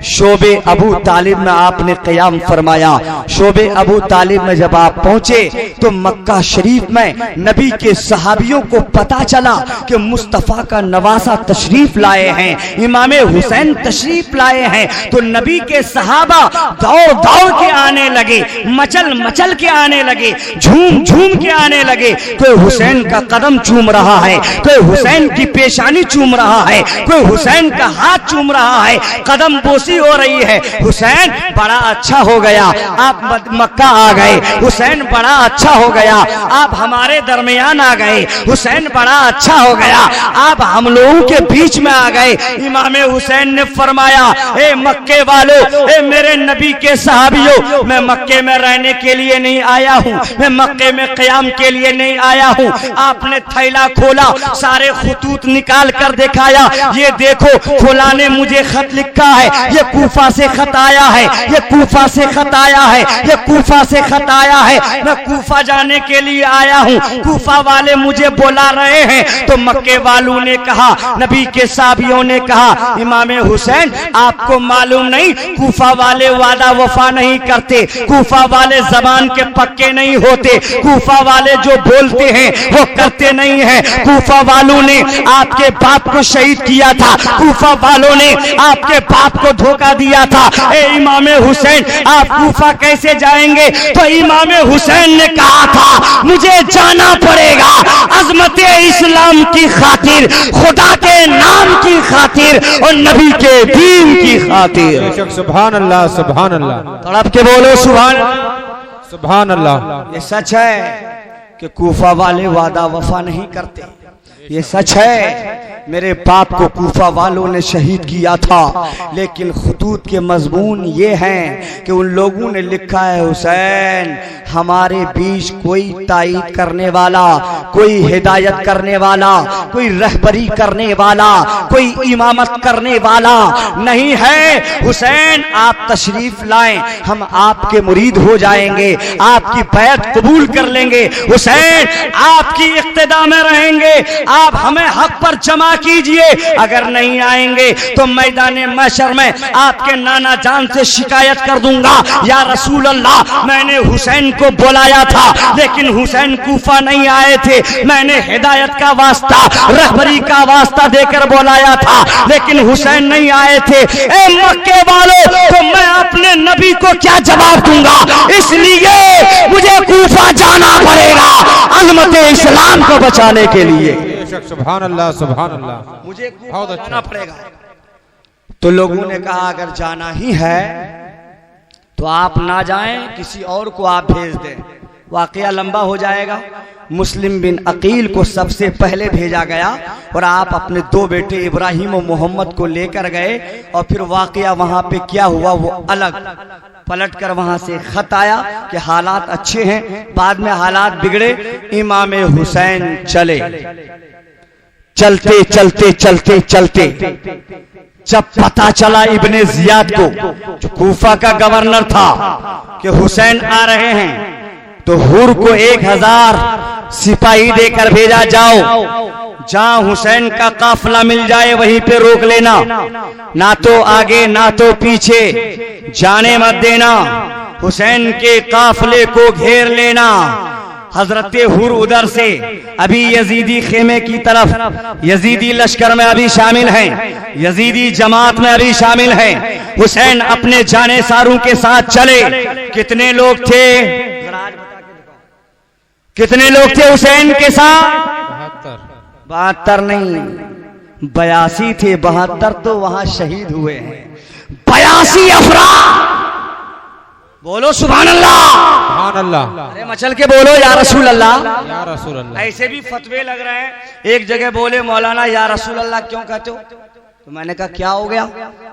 S1: शोबे अबू तालिब में आपने क़याम फरमाया। शोबे अबू तालिब में जब आप पहुंचे तो मक्का शरीफ में नबी के सहाबियों को पता चला कि मुस्तफ़ा का नवासा तशरीफ लाए हैं, इमाम हुसैन तशरीफ लाए हैं। तो नबी के सहाबा दौड़ दौड़ के आने लगे, मचल मचल के आने लगे, झूम झूम के आने लगे। कोई हुसैन का कदम चूम रहा है, कोई हुसैन की पेशानी चूम रहा है, कोई हुसैन का हाथ चूम रहा है, कदम बोसे खामोशी हो रही है। हुसैन बड़ा अच्छा हो गया आप मक्का आ गए, हुसैन बड़ा अच्छा हो गया आप हमारे दरमियान आ गए, हुसैन बड़ा अच्छा हो गया आप हम लोगों के बीच में आ गए। इमाम हुसैन ने फरमाया, ए मक्के वालों, ए मेरे नबी के सहाबियों, मैं मक्के में रहने के लिए नहीं आया हूँ, मैं मक्के में क़याम के लिए नहीं आया हूँ। आपने थैला खोला, सारे खतूत निकाल कर दिखाया, ये देखो फुला ने मुझे खत लिखा है, ये कूफा से खत आया है, ये कूफा से खत आया है, ये कूफा से खत आया है। मैं कूफा जाने के लिए आया हूँ, कूफा वाले मुझे बुला रहे हैं। तो मक्के वालों ने कहा, नबी के साहबियों ने कहा, इमाम हुसैन आपको मालूम नहीं, कूफा वाले वादा वफा नहीं करते, कूफा वाले जबान के पक्के नहीं होते, कूफा वाले जो बोलते हैं वो करते नहीं है। कूफा वालों ने आपके बाप को शहीद किया था, कूफा वालों ने आपके बाप को धोखा दिया था। ए इमाम हुसैन आप कूफा कैसे जाएंगे? तो इमाम हुसैन ने कहा था, मुझे जाना पड़ेगा अजमत इस्लाम की खातिर, खुदा के नाम की खातिर और नबी के दीन की खातिर।
S2: सुभान अल्लाह, सुभान अल्लाह,
S1: तड़प के बोलो सुभान,
S2: सुभान अल्लाह।
S1: ये सच है कि कूफा वाले वादा वफा नहीं करते, ये सच है मेरे बाप को कूफा वालों ने शहीद किया था, लेकिन खतूत के मजमून ये हैं कि उन लोगों ने लिखा है, हुसैन हमारे बीच कोई तायीद करने वाला, कोई हिदायत करने वाला, कोई रहबरी करने वाला, कोई इमामत करने वाला नहीं है। हुसैन आप तशरीफ लाएं, हम आपके मुरीद हो जाएंगे, आपकी बैत कबूल कर लेंगे। हुसैन आपकी इक्तिदा में रहेंगे, आप हमें हक पर जमा कीजिए, अगर नहीं आएंगे तो मैदान महशर में आपके नाना जान से शिकायत कर दूंगा, या रसूल अल्लाह मैंने हुसैन को बुलाया था लेकिन हुसैन कूफा नहीं आए थे, मैंने हिदायत का वास्ता, रहबरी का वास्ता देकर बुलाया था लेकिन हुसैन नहीं आए थे। ए मक्के वालों, तो मैं अपने नबी को क्या जवाब दूंगा? इसलिए मुझे कूफा जाना पड़ेगा अज़मत इस्लाम को बचाने के लिए।
S2: सुभान अल्लाह, सुभान अल्लाह,
S1: मुझे
S2: बहुत अच्छा
S1: जाना पड़ेगा। तो लोगों ने कहा अगर जाना ही है तो आप ना जाएं, किसी और को आप भेज दें, वाकया लंबा हो जाएगा। मुस्लिम बिन अकील को सबसे पहले भेजा गया और आप अपने दो बेटे इब्राहिम और मोहम्मद को लेकर गए, और फिर वाकया वहां पे क्या हुआ वो अलग। पलटकर वहां से खत आया कि हालात अच्छे हैं, बाद में हालात बिगड़े। इमाम हुसैन चले, चलते चलते चलते चलते जब पता चला इब्ने जियाद को, जो कूफा का गवर्नर था, कि हुसैन आ रहे हैं, तो हुर को 1000 सिपाही देकर भेजा, जाओ जहां हुसैन का काफिला मिल जाए वहीं पे रोक लेना, ना तो आगे ना तो पीछे, जाने मत देना, हुसैन के काफिले को घेर लेना। हजरत हुर उधर से अभी यजीदी खेमे की तरफ, यजीदी लश्कर में अभी शामिल हैं, यजीदी जमात में अभी शामिल हैं। हुसैन अपने जाने सारों के साथ चले। कितने लोग थे? कितने लोग थे हुसैन के साथ? 72 नहीं, 82 थे। 72 तो वहां शहीद हुए हैं, 82 अफराद। बोलो सुभान अल्लाह,
S2: सुभान अल्लाह।
S1: अरे मचल के बोलो या रसूल अल्लाह,
S2: या रसूल अल्लाह।
S1: ऐसे भी फतवे लग रहे हैं। एक जगह बोले मौलाना या रसूल अल्लाह क्यों कहते हो? तो मैंने कहा क्या हो गया?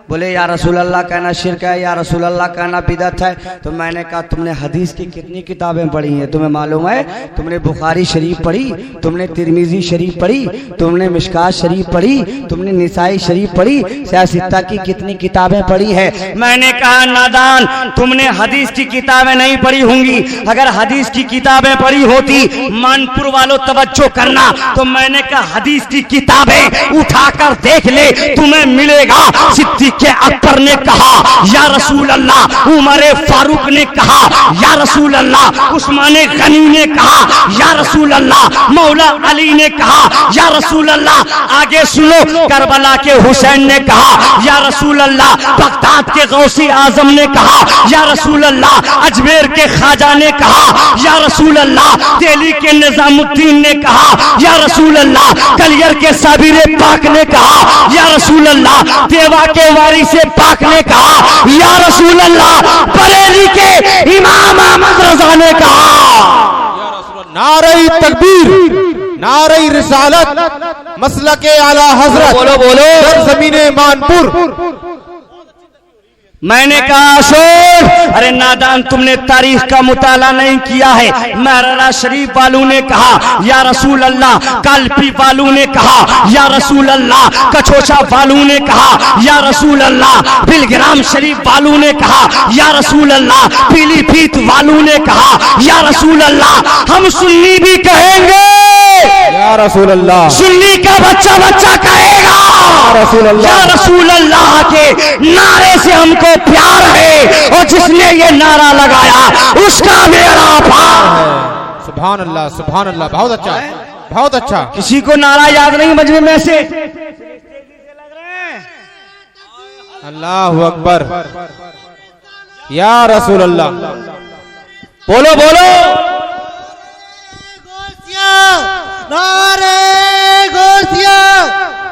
S1: बोले या रसूल अल्लाह कहना शिर्क है, या रसूल अल्लाह कहना बिदअत है। तो मैंने कहा तुमने हदीस की कितनी किताबें पढ़ी हैं? तुम्हें मालूम है? तुमने बुखारी शरीफ पढ़ी, तुमने तिरमिजी शरीफ पढ़ी, तुमने मिशकात शरीफ पढ़ी, तुमने निसाई शरीफ पढ़ी, सियासित्ता की कितनी किताबें पढ़ी है? मैंने कहा नादान, तुमने हदीस की किताबें नहीं पढ़ी होंगी। अगर हदीस की किताबें पढ़ी होती, मानपुर वालों तवज्जो करना, तो मैंने कहा हदीस की किताबें उठाकर देख ले, तुम्हें मिलेगा। सिद्दीक़ अकबर ने कहा या रसूल अल्लाह, उमर फारूक ने कहा या रसूल अल्लाह, उस्मान गनी ने कहा या रसूल अल्लाह, मौला अली ने कहा या रसूल अल्लाह। आगे सुनो, करबला के हुसैन ने कहा या रसूल अल्लाह, बगदाद के गौसी आजम ने कहा या रसूल अल्लाह, अजमेर के ख्वाजा ने कहा या रसूल अल्लाह, दिल्ली के निजामुद्दीन ने कहा या रसूल अल्लाह, कलियर के साबिर पाक ने कहा या रसूल अल्लाह, देवा के सवारी से पाक ने कहा या रसूल अल्लाह। बरेली के इमाम अहमद रजा ने कहा
S2: नारे तकबीर, नारे रिसालत, मसलके आला हजरत।
S1: बोलो बोलो।
S2: जमीने मानपुर।
S1: मैंने कहा अशोक, अरे नादान, तुमने तारीख का मुताला नहीं किया है। महरारा शरीफ वालों ने कहा या रसूल अल्लाह, कालपी वालों ने कहा या रसूल अल्लाह, कछोछा वालों ने कहा या रसूल अल्लाह, बिलग्राम शरीफ वालों ने कहा या रसूल अल्लाह, पीलीभीत वालों ने कहा या रसूल अल्लाह। हम सुन्नी भी कहेंगे
S2: या रसूल अल्लाह,
S1: सुन्नी का बच्चा बच्चा कहेगा
S2: या रसूल अल्लाह।
S1: या रसूल अल्लाह के नारे से हमको प्यार है, और जिसने ये नारा लगाया उसका मेरा प्यार।
S2: सुभान अल्लाह, सुभान अल्लाह। बहुत अच्छा, बहुत अच्छा।
S1: किसी को नारा याद नहीं मजमे में से?
S2: अल्लाहु अकबर, या रसूल अल्लाह।
S1: बोलो बोलो।
S3: नारे गोसिया,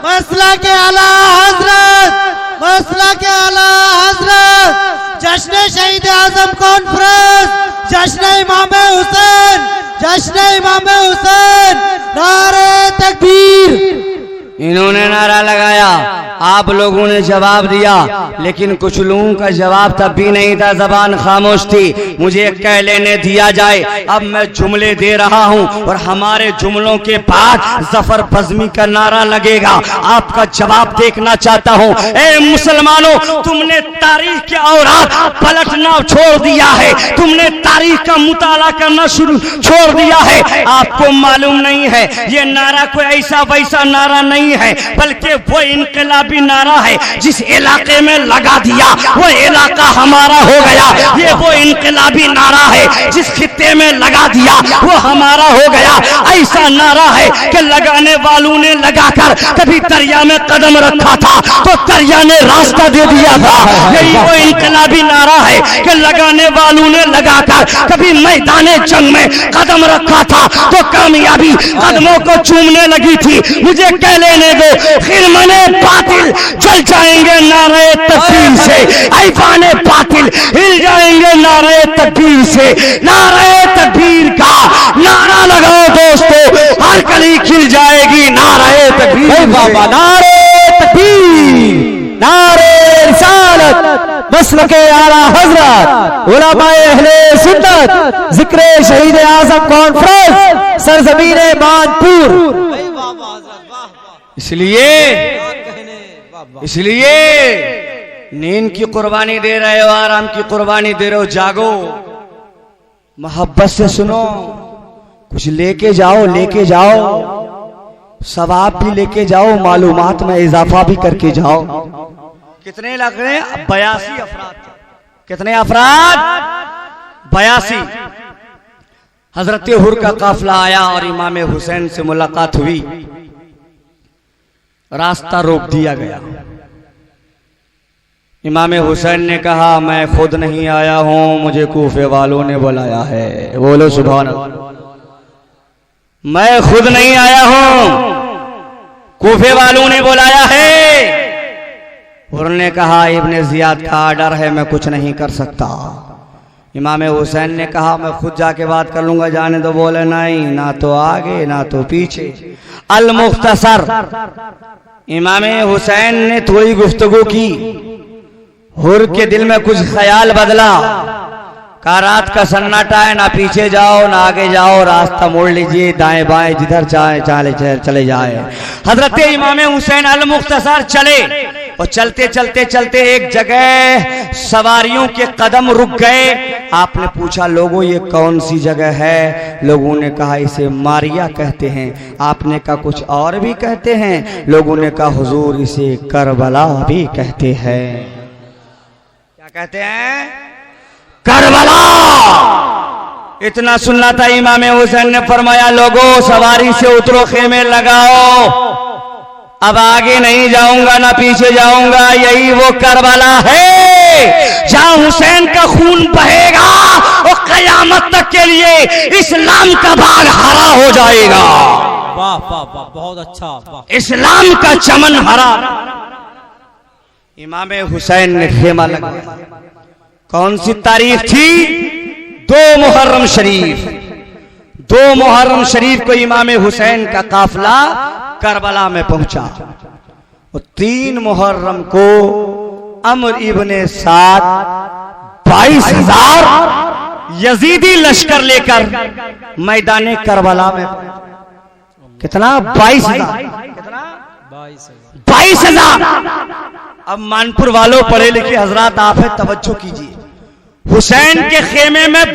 S3: मसला के आला हजरत, मसला के आला हजरत, जश्न शहीद आजम कॉन्फ्रेंस, जश्न इमाम हुसैन, जश्न इमाम हुसैन, नारे तकबीर।
S1: इन्होंने नारा लगाया, आप लोगों ने जवाब दिया, लेकिन कुछ लोगों का जवाब तब भी नहीं था, जबान खामोश थी। मुझे कह लेने दिया जाए, अब मैं जुमले दे रहा हूं और हमारे जुमलों के बाद जफर बज़मी का नारा लगेगा। आपका जवाब देखना चाहता हूं। ए मुसलमानों, तुमने तारीख के औरात पलटना छोड़ दिया है, तुमने तारीख का मुताला करना शुरू छोड़ दिया है। आपको मालूम नहीं है ये नारा कोई ऐसा वैसा नारा नहीं है, बल्कि वो इनकलाबी नारा है। जिस इलाके में लगा दिया वो इलाका हमारा हो गया। ये वो इनकलाबी नारा है, जिस खित्ते में लगा दिया वो हमारा हो गया। ऐसा नारा है कि लगाने वालों ने लगाकर कभी दरिया में कदम रखा था तो दरिया ने रास्ता दे दिया था। यही वो इनकलाबी नारा है कि लगाने वालों ने लगाकर कभी मैदाने जंग में कदम रखा था तो कामयाबी कदमों को चूमने लगी थी। मुझे कह लेने दो, फिर मने बातिल जल जाएंगे नारे तकबीर से, ऐवाने बातिल हिल जाएंगे नारे तकबीर से। नारे तकबीर का नारा लगाओ दोस्तों, हर कली खिल जाएगी नारे तकबीर।
S2: बाबा नारे तकबीर, नारे रिसालत, मसलके आला हजरत, उलमाए अहले सुन्नत, जिक्रे शहीद आजम कॉन्फ्रेंस, सरजमीने मानपुर।
S1: इसलिए नींद की कुर्बानी दे रहे हो, आराम की कुर्बानी दे रहे हो, जागो, मोहब्बत से सुनो, कुछ लेके जाओ, लेके जाओ, सवाब भी लेके जाओ, मालूमात में इजाफा भी करके जाओ। कितने लग रहे हैं? 82 अफराद। कितने अफराद? 82। हजरत हुर का काफिला आया और इमाम हुसैन से मुलाकात हुई। रास्ता रोक दिया गया। इमाम हुसैन ने कहा मैं खुद नहीं आया हूं, मुझे कूफे वालों ने बुलाया है। बोलो सुभान अल्लाह। मैं खुद नहीं आया हूं, कूफे वालों ने बुलाया है। उन्होंने कहा इब्ने जियाद का आर्डर है, मैं कुछ नहीं कर सकता। इमाम हुसैन ने कहा मैं खुद जाके बात कर लूंगा, जाने दो। बोले नहीं, ना तो आगे ना तो पीछे। अल मुख्तसर, इमाम हुसैन ने थोड़ी गुफ्तगू की। हुर के दिल में कुछ ख्याल बदला। कहा रात का सन्नाटा है, ना पीछे जाओ ना आगे जाओ, रास्ता मोड़ लीजिए, दाएं बाएं जिधर चाहे चले जाए। हजरत इमाम हुसैन अल मुख्तसर चले और चलते चलते चलते एक जगह सवारियों के कदम रुक गए। आपने पूछा लोगों ये कौन सी जगह है? लोगों ने कहा इसे मारिया कहते हैं। आपने कहा कुछ और भी कहते हैं? लोगों ने कहा हुजूर इसे करबला भी कहते हैं। क्या कहते हैं? करबला। इतना सुनना था। इमाम हुसैन ने फरमाया लोगों सवारी से उतरो, खेमे लगाओ, अब आगे नहीं जाऊंगा ना पीछे जाऊंगा। यही वो करबला है जहां हुसैन का खून बहेगा और कयामत तक के लिए इस्लाम का बाग हरा हो जाएगा।
S3: वाह वाह वाह, बहुत अच्छा। वाह।
S1: इस्लाम का चमन हरा। इमाम हुसैन ने खेमा लगाया। कौन सी तारीख थी? 2 मुहर्रम शरीफ। 2 मुहर्रम शरीफ को इमाम हुसैन का काफिला करबला में पहुंचा और 3 मुहर्रम को अम्र इब्ने साद 22,000 यजीदी लश्कर लेकर मैदान करबला में। कितना? 22,000। अब मानपुर वालों, पढ़े लिखे हजरात, आप है तवज्जो कीजिए। हुसैन के खेमे में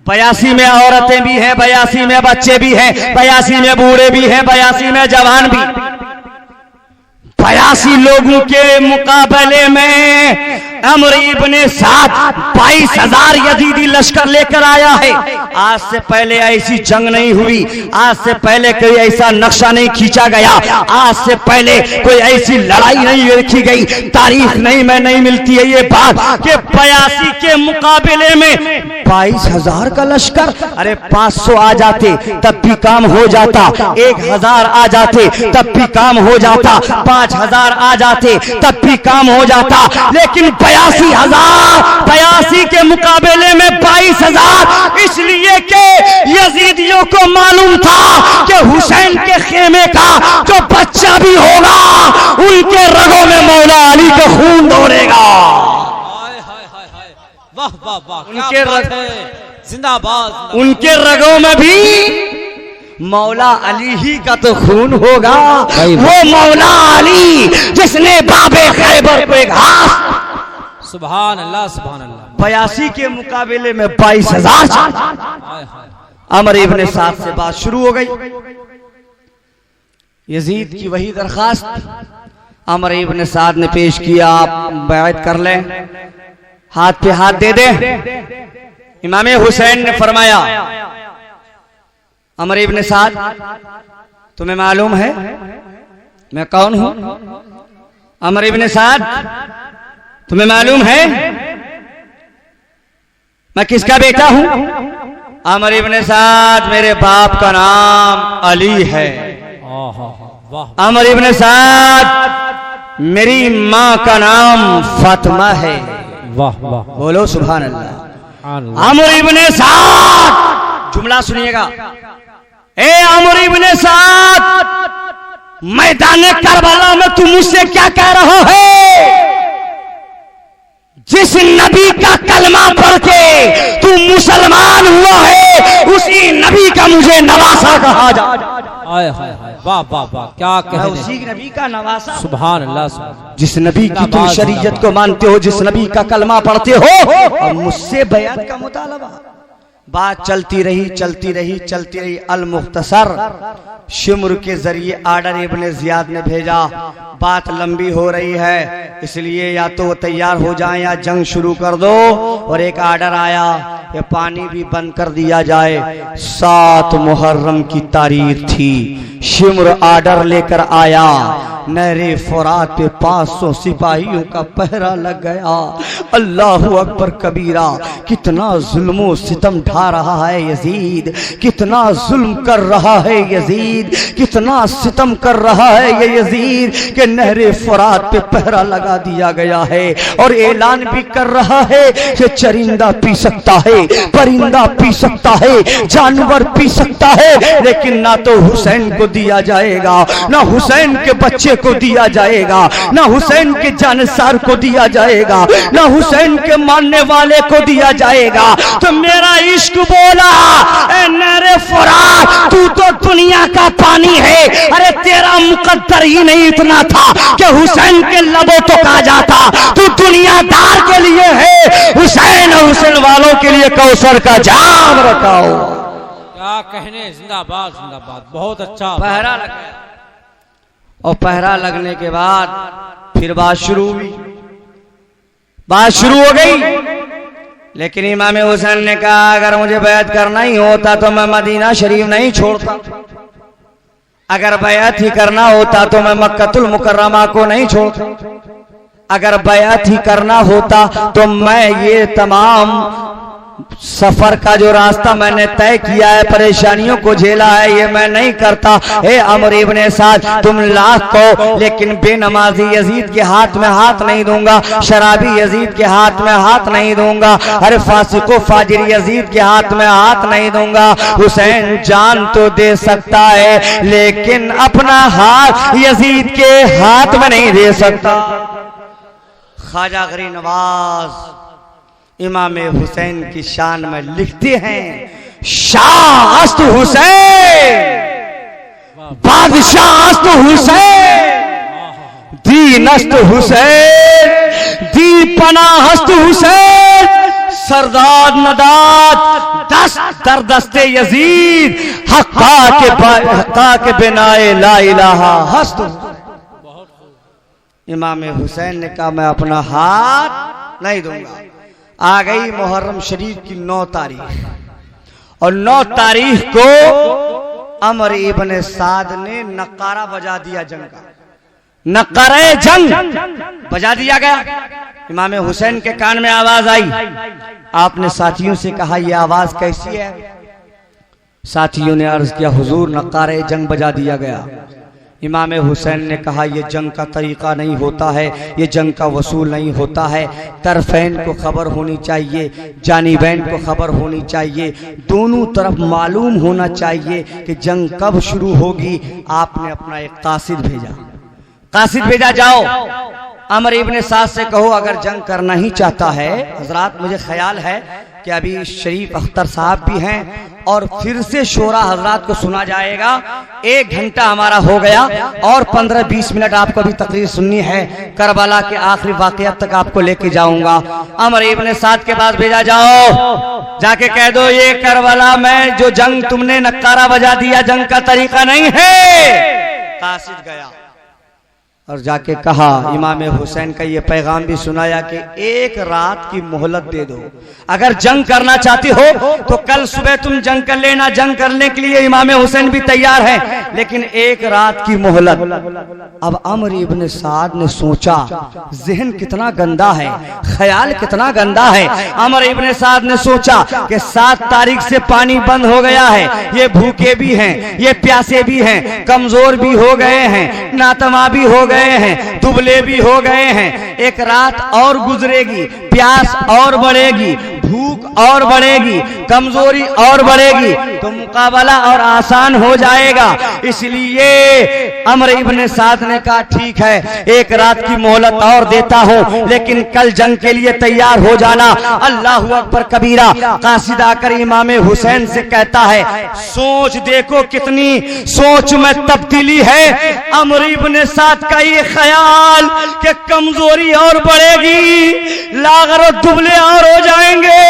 S1: 82 में औरतें भी हैं, 82 में बच्चे भी हैं, 82 में बूढ़े भी हैं, 82 में जवान भी। 82 लोगों के मुकाबले में अम्र इब्ने साद 22,000 यजीदी लश्कर लेकर आया है। आज से पहले ऐसी जंग नहीं हुई, आज से पहले कोई ऐसा नक्शा नहीं खींचा गया, आज से पहले कोई ऐसी लड़ाई नहीं देखी गई। तारीख नहीं मिलती है ये बात कि 82 के मुकाबले में 22,000 का लश्कर। अरे 500 आ जाते तब भी काम हो जाता, 1,000 आ जाते तब भी काम हो जाता, 5,000 आ जाते तब भी काम हो जाता, लेकिन 82 के मुकाबले में 22,000। इसलिए कि यजीदियों को मालूम था कि हुसैन के खेमे का जो बच्चा भी होगा उनके रगों में मौला अली का खून दौड़ेगा।
S2: वाह वाह वाह,
S1: उनके
S2: जिंदाबाद।
S1: उनके रगों में भी मौला अली ही का तो खून होगा। वो मौला अली जिसने बाबे खैबर पे घास।
S2: सुभान अल्लाह, सुभान अल्लाह।
S1: 82 के मुकाबले में 22,000। अमर इब्ने साद से बात शुरू हो गई। यजीद की वही दरखास्त अमर इब्ने साद ने पेश किया, आप बैत कर लें, हाथ पे हाथ दे दे। इमाम हुसैन ने फरमाया, अमर इब्ने साद, तुम्हें मालूम है मैं कौन हूं? अमर इब्ने साद, तुम्हें मालूम है मैं किसका बेटा हूं? अमर इब्ने साद, मेरे बाप का नाम अली है। अमर इब्ने साद, मेरी मां का नाम फातिमा है।
S2: वाह वाह,
S1: बोलो सुभान अल्लाह। अमर इब्ने साद, जुमला सुनिएगा। ए अमर इब्ने साद, मैदान करबला में तुम मुझसे क्या कह रहा है? जिस नबी का कलमा पढ़ के तू मुसलमान हुआ है, उसी नबी का मुझे नवासा कहा जा।
S2: वाह वाह वाह, क्या कहने।
S1: उसी नबी का नवासा।
S2: सुभान अल्लाह।
S1: जिस नबी की तुम शरीयत को मानते हो, जिस नबी का कलमा पढ़ते हो, और मुझसे बयात का मुतालबा। बात चलती रही। अल मुख्तसर शिमर के जरिए आर्डर इब्ने जियाद ने भेजा। बात लंबी हो रही है, इसलिए या तो वो तैयार हो जाए या जंग शुरू कर दो। और एक आर्डर आया कि पानी भी बंद कर दिया जाए। 7 मुहर्रम की तारीख थी। शिमर आर्डर लेकर आया। नहरे फुरात पे 500 सिपाहियों का पहरा लग गया। अल्लाहु अकबर कबीरा। कितना जुल्मो सितम ढा रहा है यजीद, कितना जुल्म कर रहा है यजीद, कितना सितम कर रहा है ये यजीद कि नहरे फुरात पे पहरा लगा दिया गया है। और ऐलान भी कर रहा है कि चरिंदा पी सकता है, परिंदा पी सकता है, जानवर पी सकता है, लेकिन ना तो हुसैन को दिया जाएगा, ना हुसैन के बच्चे को दिया जाएगा, ना हुसैन के जानसार को दिया जाएगा, ना हुसैन के मानने वाले को दिया जाएगा। तो मेरा इश्क बोला, ए नहरे फुरात, तू तो दुनिया का पानी है। अरे तेरा मुकद्दर ही नहीं इतना था कि हुसैन के लबों तो कहा जाता। तू दुनियादार के लिए है, हुसैन और हुसैन वालों के लिए कौसर का जाम रखाओ।
S2: क्या कहने। जिंदाबाद जिंदाबाद, बहुत अच्छा।
S1: पहरा लगा, और पहरा लगने के बाद फिर बात शुरू हुई। बात शुरू हो गई, लेकिन इमाम हुसैन ने कहा, अगर मुझे बैत करना ही होता तो मैं मदीना शरीफ नहीं छोड़ता। अगर बैत ही करना होता तो मैं मक्कतुल मुकर्रमा को नहीं छोड़ता। अगर बैत ही करना होता तो मैं ये तमाम सफर का जो रास्ता मैंने तय किया है, परेशानियों को झेला है, ये मैं नहीं करता। हे अमर इब्ने साद, तुम लाख को, लेकिन बेनमाजी यजीद के हाथ में हाथ नहीं दूंगा, शराबी यजीद के हाथ में हाथ नहीं दूंगा, अरे फासिको फाजिर यजीद के हाथ में हाथ नहीं दूंगा। हुसैन जान तो दे सकता है, लेकिन अपना हाथ यजीद के हाथ में नहीं दे सकता। ख्वाजा गरीब नवाज इमाम हुसैन की शान में लिखते हैं, शाह अस्त हुसैन, बादशाह अस्त हुसैन, दीन अस्त हुसैन, दी पनाह अस्त हुसैन, सरदार नदात दस्त दर दस्ते यजीद, हक्का के बिनाए ला इलाहा हस्त। इमाम हुसैन ने कहा मैं अपना हाथ नहीं दूंगा। आ गई मुहर्रम शरीफ की 9 तारीख, और 9 तारीख को अमर इब्ने साद ने नक्कारा बजा दिया, जंग का नक्कारे जंग बजा दिया गया। इमाम हुसैन के कान में आवाज आई। आपने साथियों से कहा यह आवाज कैसी है? साथियों ने अर्ज किया हुजूर नक्कारे जंग बजा दिया गया। इमाम हुसैन ने कहा यह जंग का तरीका नहीं होता है, ये जंग का वसूल नहीं होता है। तरफैन को खबर होनी चाहिए, जानिबैन को खबर होनी चाहिए, दोनों तरफ मालूम होना चाहिए कि जंग कब शुरू होगी। आपने अपना एक कासिद भेजा, जाओ अमर इब्ने साद से कहो अगर जंग करना ही चाहता है। हजरात मुझे ख्याल है कि अभी शरीफ अख्तर साहब भी हैं और फिर से शोरा हजरात को सुना जाएगा। 1 घंटा हमारा हो गया और 15-20 मिनट आपको भी तकरीर सुननी है। करबला के आखिरी वाक़यात तक आपको लेके जाऊंगा। अमर इब्ने साद के पास भेजा जाओ, जाके कह दो ये करबला में जो जंग तुमने नक्कारा बजा दिया जंग का तरीका नहीं है। कासिद गया और जाके कहा, इमाम हुसैन का ये पैगाम भी सुनाया कि 1 रात की मोहलत दे दो, अगर जंग करना चाहते हो तो कल सुबह तुम जंग कर लेना। जंग करने के लिए इमाम हुसैन भी तैयार हैं, लेकिन 1 रात की मोहलत। अब अमर इब्ने साद ने सोचा, जहन कितना गंदा है, ख्याल कितना गंदा है। अमर इब्ने साद ने सोचा कि 7 तारीख से पानी बंद हो गया है, ये भूखे भी हैं, ये प्यासे भी हैं, कमजोर भी हो गए हैं, नातमा भी हो गए हैं, दुबले भी हो गए हैं। 1 रात और गुजरेगी, प्यास और बढ़ेगी, भूख और बढ़ेगी, कमजोरी और बढ़ेगी, तो मुकाबला और आसान हो जाएगा। इसलिए अमर इब्ने साद ने कहा ठीक है 1 रात की मोहलत और देता हूं, लेकिन कल जंग के लिए तैयार हो जाना। अल्लाहु अकबर कबीरा। कासिद आकर इमाम हुसैन से कहता है, सोच देखो कितनी सोच में तब्दीली है। अमर इब्ने साद का ये ख्याल कि कमजोरी और बढ़ेगी, लागर और दुबले और हो जाएंगे,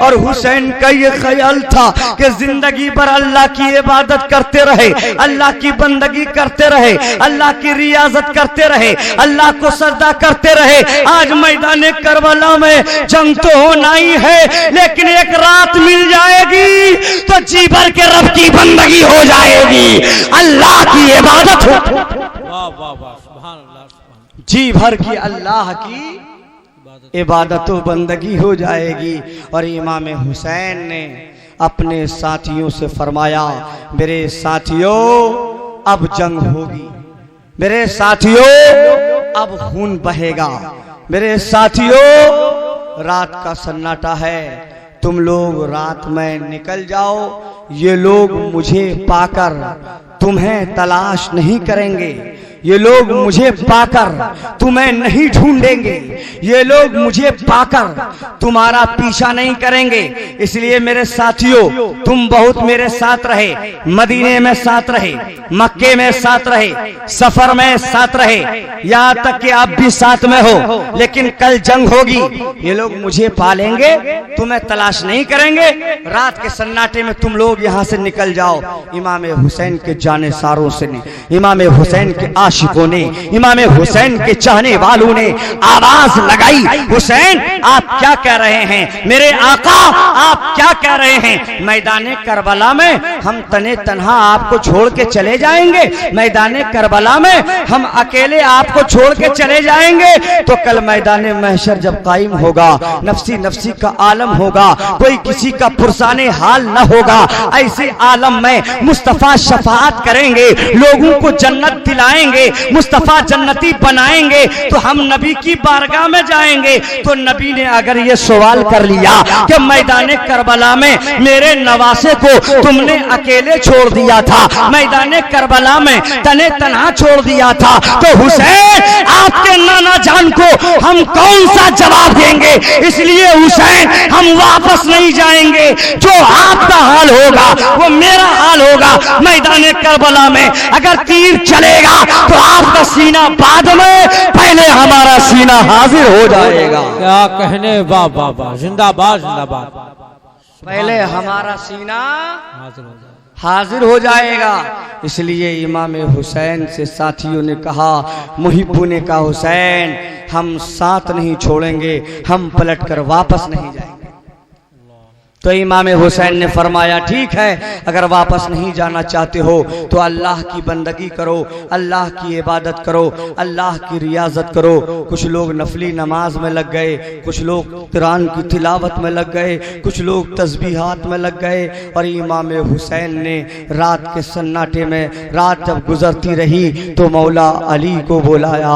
S1: और हुसैन का ये ख्याल था कि जिंदगी भर अल्लाह की इबादत करते रहे, अल्लाह की बंदगी करते रहे, अल्लाह की रियाजत करते रहे, अल्लाह को सजदा करते रहे। आज मैदान करबला में जंग तो होना ही है, लेकिन 1 रात मिल जाएगी तो जी भर के रब की बंदगी हो जाएगी, अल्लाह की इबादत हो, जी भर की अल्लाह की इबादत व बंदगी हो जाएगी। और इमाम हुसैन ने अपने साथियों से फरमाया, मेरे साथियों अब जंग होगी, मेरे साथियों अब खून बहेगा, मेरे साथियों रात का सन्नाटा है, तुम लोग रात में निकल जाओ। ये लोग मुझे पाकर तुम्हें तलाश नहीं करेंगे, ये लोग मुझे पाकर तुम्हें नहीं ढूंढेंगे, ये लोग मुझे पाकर तुम्हारा पीछा नहीं करेंगे। इसलिए मेरे साथियों तुम बहुत मेरे साथ रहे, मदीने में साथ रहे, मक्के में साथ रहे, सफर में साथ रहे, यहाँ तक कि आप भी साथ में हो, लेकिन कल जंग होगी, ये लोग मुझे पालेंगे, तुम्हें तलाश नहीं करेंगे। रात के सन्नाटे में तुम लोग यहाँ से निकल जाओ। इमाम हुसैन के जाने सारों से, इमाम हुसैन के आशिकों ने, इमाम हुसैन के चाहने वालों ने आवाज लगाई, हुसैन आप क्या कह रहे हैं, मेरे आका आप क्या कह रहे हैं, मैदान करबला में हम तने तन्हा आपको छोड़ के चले जाएंगे, मैदान करबला में हम अकेले आपको छोड़ के चले जाएंगे? तो कल मैदान महशर जब कायम होगा, नफसी नफसी का आलम होगा, कोई किसी का पुरसाने हाल न होगा, ऐसे आलम में मुस्तफा शफाअत करेंगे, लोगों को जन्नत दिलाएंगे, मुस्तफा जन्नती बनाएंगे, तो हम नबी की बारगाह में जाएंगे। तो नबी ने अगर ये सवाल कर लिया कि मैदान करबला में मेरे नवासे को तुमने अकेले छोड़ दिया था, मैदान करबला में तने तन्हा छोड़ दिया था, तो हुसैन आपके नाना जान को हम कौन सा जवाब देंगे? इसलिए हुसैन हम वापस नहीं जाएंगे, जो आपका हाल होगा वो मेरा हाल होगा। मैदान करबला में अगर तीर चलेगा तो आपका सीना बाद में, पहले हमारा सीना हाजिर हो जाएगा।
S2: क्या कहने, वाह वाह वाह, जिंदाबाद जिंदाबाद।
S1: पहले हमारा सीना
S2: हाजिर हो जाए,
S1: हाजिर हो जाएगा। इसलिए इमाम हुसैन से साथियों ने कहा, मुहिब्बों ने कहा, हुसैन हम साथ नहीं छोड़ेंगे, हम पलटकर वापस नहीं जाएंगे। तो इमाम हुसैन ने फरमाया, ठीक है, अगर वापस नहीं जाना चाहते हो तो अल्लाह की बंदगी करो, अल्लाह की इबादत करो, अल्लाह की रियाजत करो। कुछ लोग नफली नमाज में लग गए, कुछ लोग कुरान की तिलावत में लग गए, कुछ लोग तस्बीहात में लग गए। और इमाम हुसैन ने रात के सन्नाटे में, रात जब गुजरती रही तो मौला अली को बुलाया,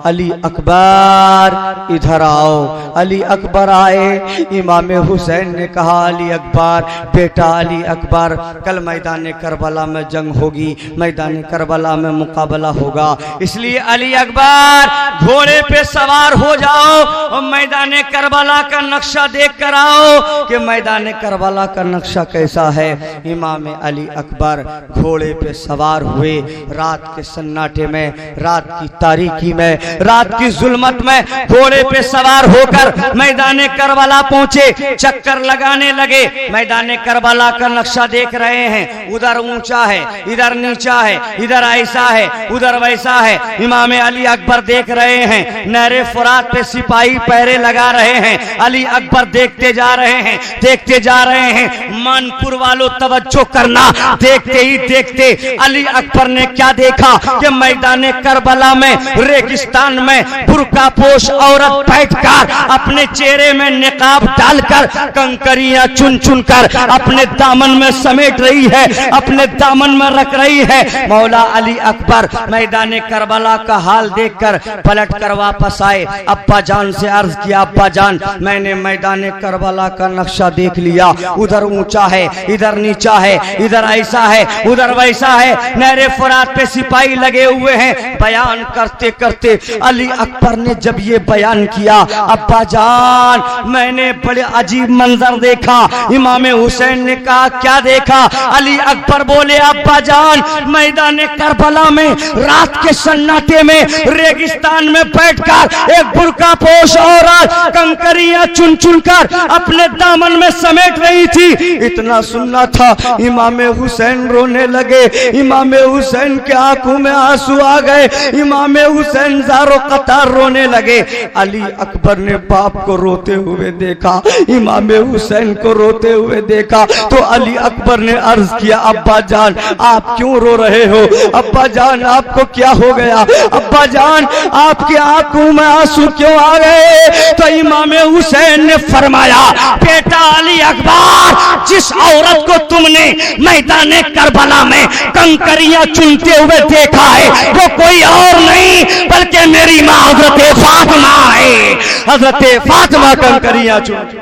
S1: अली अकबर इधर आओ। अली अकबर आए। इमाम हुसैन ने कहा, अली अकबर, बेटा अली अकबर, कल मैदान करबला में जंग होगी, मैदान करबला में मुकाबला होगा, इसलिए अली अकबर घोड़े पे सवार हो जाओ और मैदान करबला का नक्शा देख कर आओ कि मैदान करबला का नक्शा कैसा है। इमाम अली अकबर घोड़े पे सवार हुए, रात के सन्नाटे में, रात की तारीकी में, रात की जुल्मत में घोड़े पे सवार होकर मैदान करबला पहुंचे। चक्कर लगाने लगे, मैदान करबला का नक्शा देख रहे हैं, उधर ऊंचा है, इधर नीचा है, इधर ऐसा है, उधर वैसा है। इमाम अली अकबर देख रहे हैं, नहरे फुरात पे सिपाही पहरे लगा रहे हैं, अली अकबर देखते जा रहे हैं, देखते जा रहे हैं। मानपुर वालों तवज्जो करना, देखते ही देखते अली अकबर ने क्या देखा कि मैदान करबला में, रेगिस्तान में बुर्का पोश औरत बैठकर अपने चेहरे में निकाब डालकर कंकरियां चुन चुन कर अपने दामन में समेट रही है, अपने दामन में रख रही है। मौला अली अकबर मैदान करबला का हाल देखकर पलट कर वापस आए। अब्बा जान से अर्ज किया, अब्बा जान मैंने मैदान करबला का नक्शा देख लिया, उधर ऊंचा है, इधर नीचा है, इधर ऐसा है, उधर वैसा है, नहरे फुरात पे सिपाही लगे हुए हैं। बयान करते करते अली अकबर ने जब ये बयान किया, अब्बा जान मैंने बड़े अजीब मंजर देखा। इमाम हुसैन ने कहा, क्या देखा? अली अकबर बोले, अब्बा जान मैदान करबला में रात के सन्नाटे में रेगिस्तान में बैठकर एक बुर्का पोश औरत कंकरियां चुन चुन कर अपने दामन में समेट रही थी। इतना सुनना था, इमाम हुसैन रोने लगे, इमाम हुसैन के आंखों में आंसू आ गए, इमाम हुसैन ज़ारो कतार रोने लगे। अली अकबर ने बाप को रोते हुए देखा, इमाम हुसैन को रोते हुए देखा, तो अली अकबर ने अर्ज किया, अब्बा जान आप क्यों रो रहे हो? अब्बा जान आपको क्या हो गया? अब्बा जान आपकी आंखों में आंसू क्यों आ गए? तो इमाम हुसैन ने फरमाया, बेटा अली अकबर, जिस औरत को तुमने मैदान करबला में कंकरियां चुनते हुए देखा है वो कोई और नहीं बल्कि मेरी माँ हजरत फातिमा है। हजरत फातिमा कंकरियां चुन,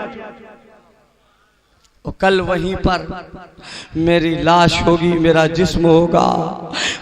S1: कल वहीं पर मेरी लाश होगी, मेरा जिस्म होगा,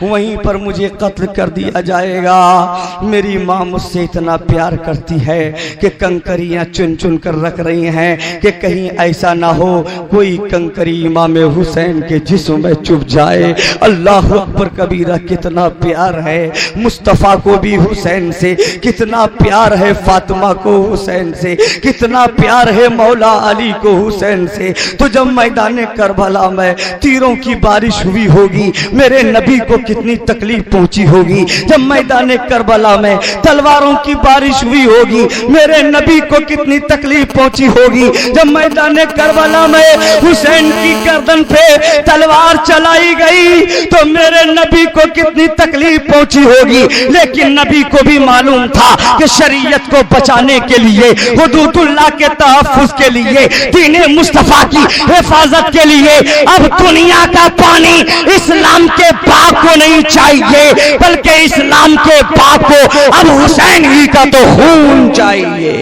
S1: वहीं पर मुझे कत्ल कर दिया जाएगा। मेरी माँ मुझसे इतना प्यार करती है कि कंकरियां चुन चुन कर रख रही हैं कि कहीं ऐसा ना हो कोई कंकरी इमाम हुसैन के जिस्म में चुभ जाए। अल्लाह अकबर कबीरा, कितना प्यार है मुस्तफ़ा को भी हुसैन से, कितना प्यार है फातिमा को हुसैन से, कितना प्यार है मौला अली को हुसैन से। तो जब मैदान करबला में तीरों की बारिश हुई होगी, मेरे नबी को कितनी तकलीफ पहुंची होगी। जब मैदान करबला में तलवारों की बारिश हुई होगी, मेरे नबी को कितनी तकलीफ पहुंची होगी। जब मैदान करबला में हुसैन की गर्दन पे तलवार चलाई गई तो मेरे नबी को कितनी तकलीफ पहुंची होगी। लेकिन नबी को भी मालूम था कि शरीयत को बचाने के लिए, हुदूदुल्लाह के तहफ्फुज के लिए, दीने मुस्तफा की हिफाजत के लिए अब दुनिया का पानी इस्लाम के बाग को नहीं चाहिए, बल्कि इस्लाम के बाग को अब हुसैन ही का तो खून चाहिए।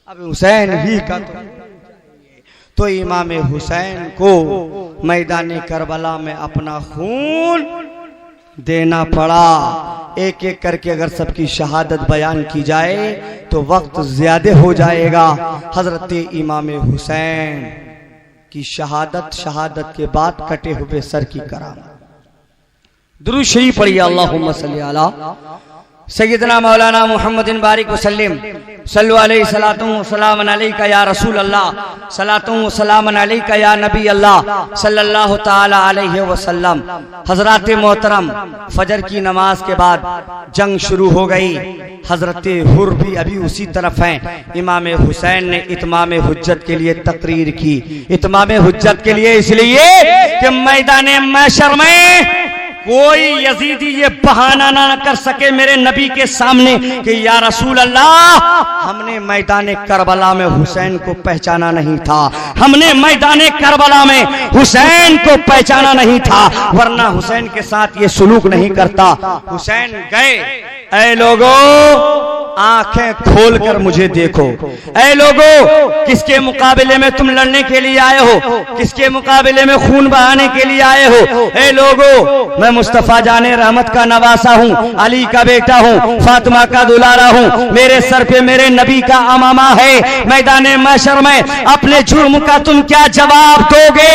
S1: अब हुसैन ही का तो इमाम हुसैन को मैदान करबला में अपना खून देना पड़ा। एक एक करके अगर सबकी शहादत बयान की जाए तो वक्त ज्यादा हो जाएगा। हजरत इमाम हुसैन की शहादत के बाद कटे हुए सर की करामत। दुरूद शरीफ पढ़िए, अल्लाहुम्मा सल्ली अला सय्यदना मौलाना मुहम्मदिन बारिक वसल्लम सल्लु अलैहि सलातु व सलामन अलैका या रसूल अल्लाह सलातु व सलामन अलैका या नबी अल्लाह सल्लल्लाहु ताला अलैहि वसल्लम। हजरत मोहतरम, फजर की नमाज के बाद जंग शुरू हो गई। हजरत हुर भी अभी उसी तरफ हैं। इमाम हुसैन ने इत्माम हुज्जत के लिए तकरीर की। इत्माम हुज्जत के लिए इसलिए कि मैदान महशर में कोई यजीदी ये बहाना ना कर सके मेरे नबी के सामने कि या रसूल अल्लाह, हमने मैदान करबला में हुसैन को पहचाना नहीं था, हमने मैदान करबला में हुसैन को पहचाना नहीं था, वरना हुसैन के साथ ये सुलूक नहीं करता। हुसैन गए, ऐ लोगों आंखें खोलकर मुझे देखो। ऐ लोगों, किसके मुकाबले में तुम लड़ने के लिए आए हो? किसके मुकाबले में खून बहाने के लिए आए हो? ऐ लोगों, मैं मुस्तफा जाने रहमत का नवासा हूँ, अली का बेटा हूँ, फातिमा का दुलारा हूँ, मेरे सर पे मेरे नबी का अमामा है। मैदान महशर में अपने जुर्म का तुम क्या जवाब दोगे?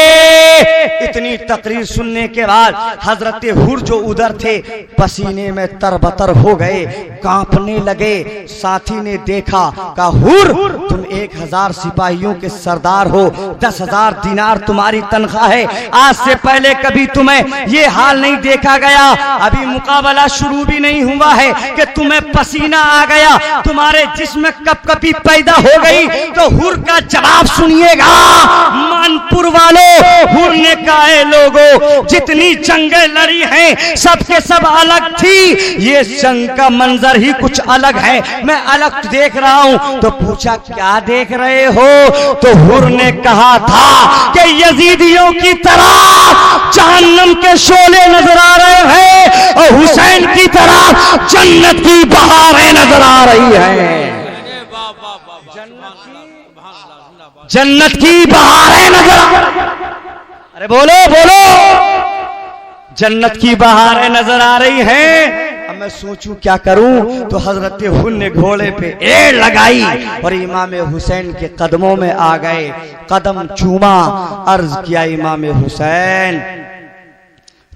S1: इतनी तकरीर सुनने के बाद हजरत हुर जो उधर थे पसीने में तरबतर हो गए, कांपने लगे। साथी ने देखा, कहा हुर, तुम 1000 सिपाहियों के सरदार हो, 10,000 दिनार तुम्हारी तनख्वाह है। आज से पहले कभी तुम्हें ये हाल नहीं देखा गया। अभी मुकाबला शुरू भी नहीं हुआ है कि तुम्हें पसीना आ गया, तुम्हारे जिस्म में कपकपी पैदा हो गई। तो हुर का जवाब सुनिएगा मानपुर वालों। हुर ने कहा, लोगों, जितनी जंगें लड़ी हैं सबके सब अलग थी, ये जंग का मंजर ही कुछ अलग है, मैं अलग देख रहा हूं। तो पूछा, क्या देख रहे हो? तो हुर ने कहा था कि यजीदियों की तरह जहन्नम के शोले नजर आ रहे हैं और हुसैन की तरह जन्नत की बहारें नजर आ रही हैं। जन्नत की बहारें नजर, अरे बोलो बोलो, जन्नत की बहारें नजर आ रही हैं। अब मैं सोचूं क्या करूं, तो हजरत हुर ने घोड़े पे एड़ लगाई और इमाम हुसैन के कदमों में आ गए, कदम चूमा, अर्ज किया, इमाम हुसैन,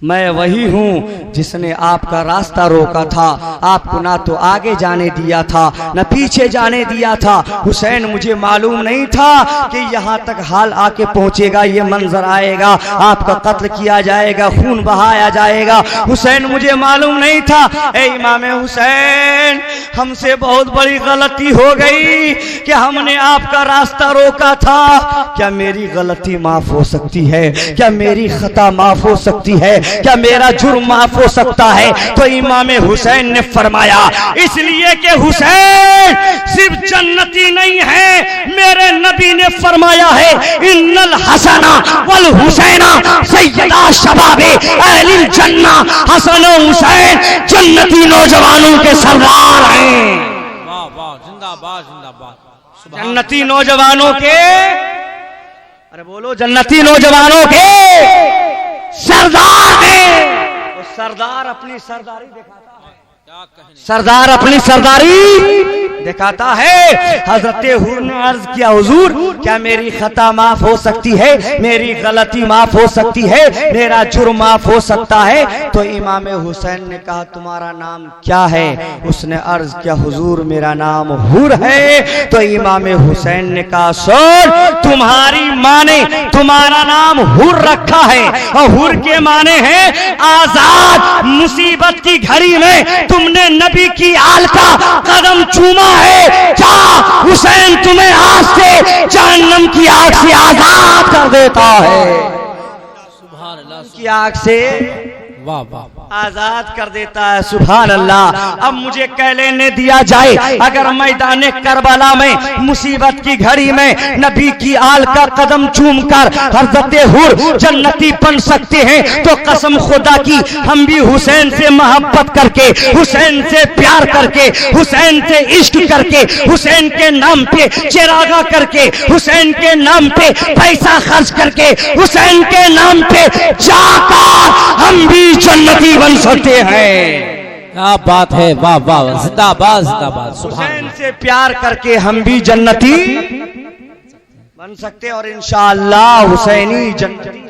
S1: मैं वही हूं जिसने आपका रास्ता रोका था, आपको ना तो आगे जाने दिया था न पीछे जाने दिया था। हुसैन, मुझे मालूम नहीं था कि यहाँ तक हाल आके पहुंचेगा, ये मंजर आएगा, आपका कत्ल किया जाएगा, खून बहाया जाएगा। हुसैन, मुझे मालूम नहीं था। ए इमाम हुसैन, हमसे बहुत बड़ी गलती हो गई कि हमने आपका रास्ता रोका था। क्या मेरी गलती माफ हो सकती है? क्या मेरी खता माफ हो सकती है? क्या मेरा जुर्म माफ हो सकता है? तो इमाम हुसैन ने फरमाया, इसलिए कि हुसैन सिर्फ जन्नती नहीं है, मेरे नबी ने फरमाया है, इन्नल हसना वल हुसैना सय्यदा शबाबे अहलिल जन्ना। हसन और हुसैन जन्नती नौजवानों के सरदार हैं। वाह वाह, जिंदाबाद जिंदाबाद। जन्नती नौजवानों के, अरे बोलो, जन्नती नौजवानों के सरदार है। सरदार अपनी सरदारी दिखाता है, सरदार अपनी सरदारी दिखाता है। हजरत हुर ने अर्ज किया, हुजूर क्या मेरी खता माफ हो सकती है, मेरी गलती माफ हो सकती है, मेरा जुर्म माफ हो सकता है? तो इमाम हुसैन ने कहा तुम्हारा नाम क्या है? उसने अर्ज किया, हुजूर मेरा नाम हुर है। तो इमाम हुसैन ने कहा सुन, तुम्हारी माँ ने तुम्हारा नाम हुर रखा है और हुर के माने हैं आजाद। मुसीबत की घड़ी में तुमने नबी की आल का कदम चूमा है, क्या हुसैन तुम्हें आज से जहन्नम की आग से आजाद कर देता है?
S2: सुभान अल्लाह,
S1: की आग से
S2: वाह वाह,
S1: आजाद कर देता है। सुभान अल्लाह। अब मुझे कह लेने दिया जाए, अगर मैदान करबला में मुसीबत की घड़ी में नबी की आल का कदम चूमकर हजरत हुर जन्नती बन सकते हैं, तो कसम खुदा की हम भी हुसैन से मोहब्बत करके, हुसैन से प्यार करके, हुसैन से इश्क करके, हुसैन के नाम पे चिरागा करके, हुसैन के नाम पे पैसा खर्च करके, हुसैन के नाम पे जाकर हम भी जन्नती बन सकते हैं।
S2: क्या बात है, वाह वाह, जिंदाबाद जिंदाबाद।
S1: हुसैन से प्यार करके हम भी जन्नती बन सकते हैं और इंशाअल्लाह हुसैनी जन्नती।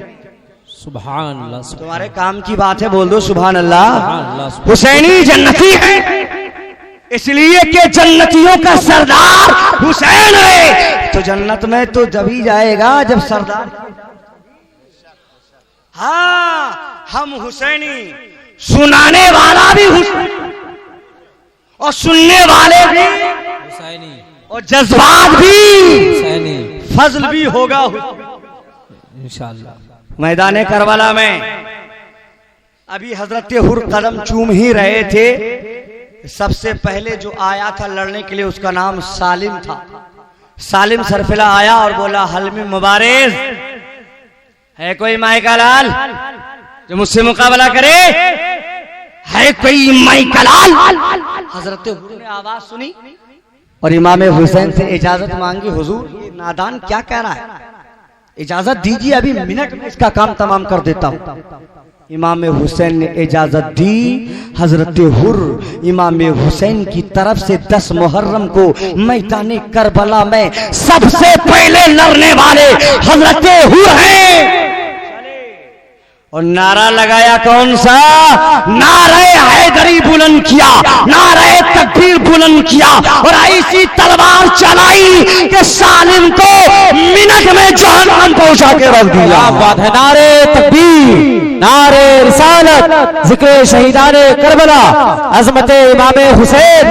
S2: सुभान अल्लाह,
S1: तुम्हारे काम की बात है, बोल दो सुभान अल्लाह।
S2: सुभान अल्लाह।
S1: हुसैनी जन्नती है इसलिए कि जन्नतियों का सरदार हुसैन है। तो जन्नत में तो जब ही जाएगा जब सरदार। हाँ, हम हुसैनी, सुनाने वाला भी हुसैनी और सुनने वाले भी
S2: हुसैनी
S1: और जज्बात भी
S2: हुसैनी,
S1: फजल भी होगा
S2: इंशाअल्लाह।
S1: मैदान करबला में अभी हजरत हुर कदम चूम ही रहे थे। सबसे पहले जो आया था लड़ने के लिए उसका नाम सालिम था। सालिम सरफिला आया और बोला, हलमी मुबारिज है कोई माई का लाल जो मुझसे मुकाबला करे? है कोई माई का लाल? हजरत हुर ने आवाज सुनी और इमाम हुसैन से इजाजत मांगी। हुजूर ये नादान क्या कह रहा है, इजाजत दीजिए, अभी मिनट में इसका काम तमाम कर देता हूं। इमाम हुसैन ने इजाजत दी। हजरत हुर इमाम हुसैन की तरफ से 10 मुहर्रम को मैदान करबला में सबसे पहले लड़ने वाले हजरत हुर हैं। और नारा लगाया कौन सा? नारे हैदरी बुलंद किया, नारे तकबीर बुलंद किया और ऐसी तलवार चलाई कि सालिम को मिनट में जहन्नम पहुंचा के रख दिया।
S2: क्या बात है, नारे तकबीर, नारे रिसालत, जिक्र शहीदाने करबला, अजमत इमाम हुसैन,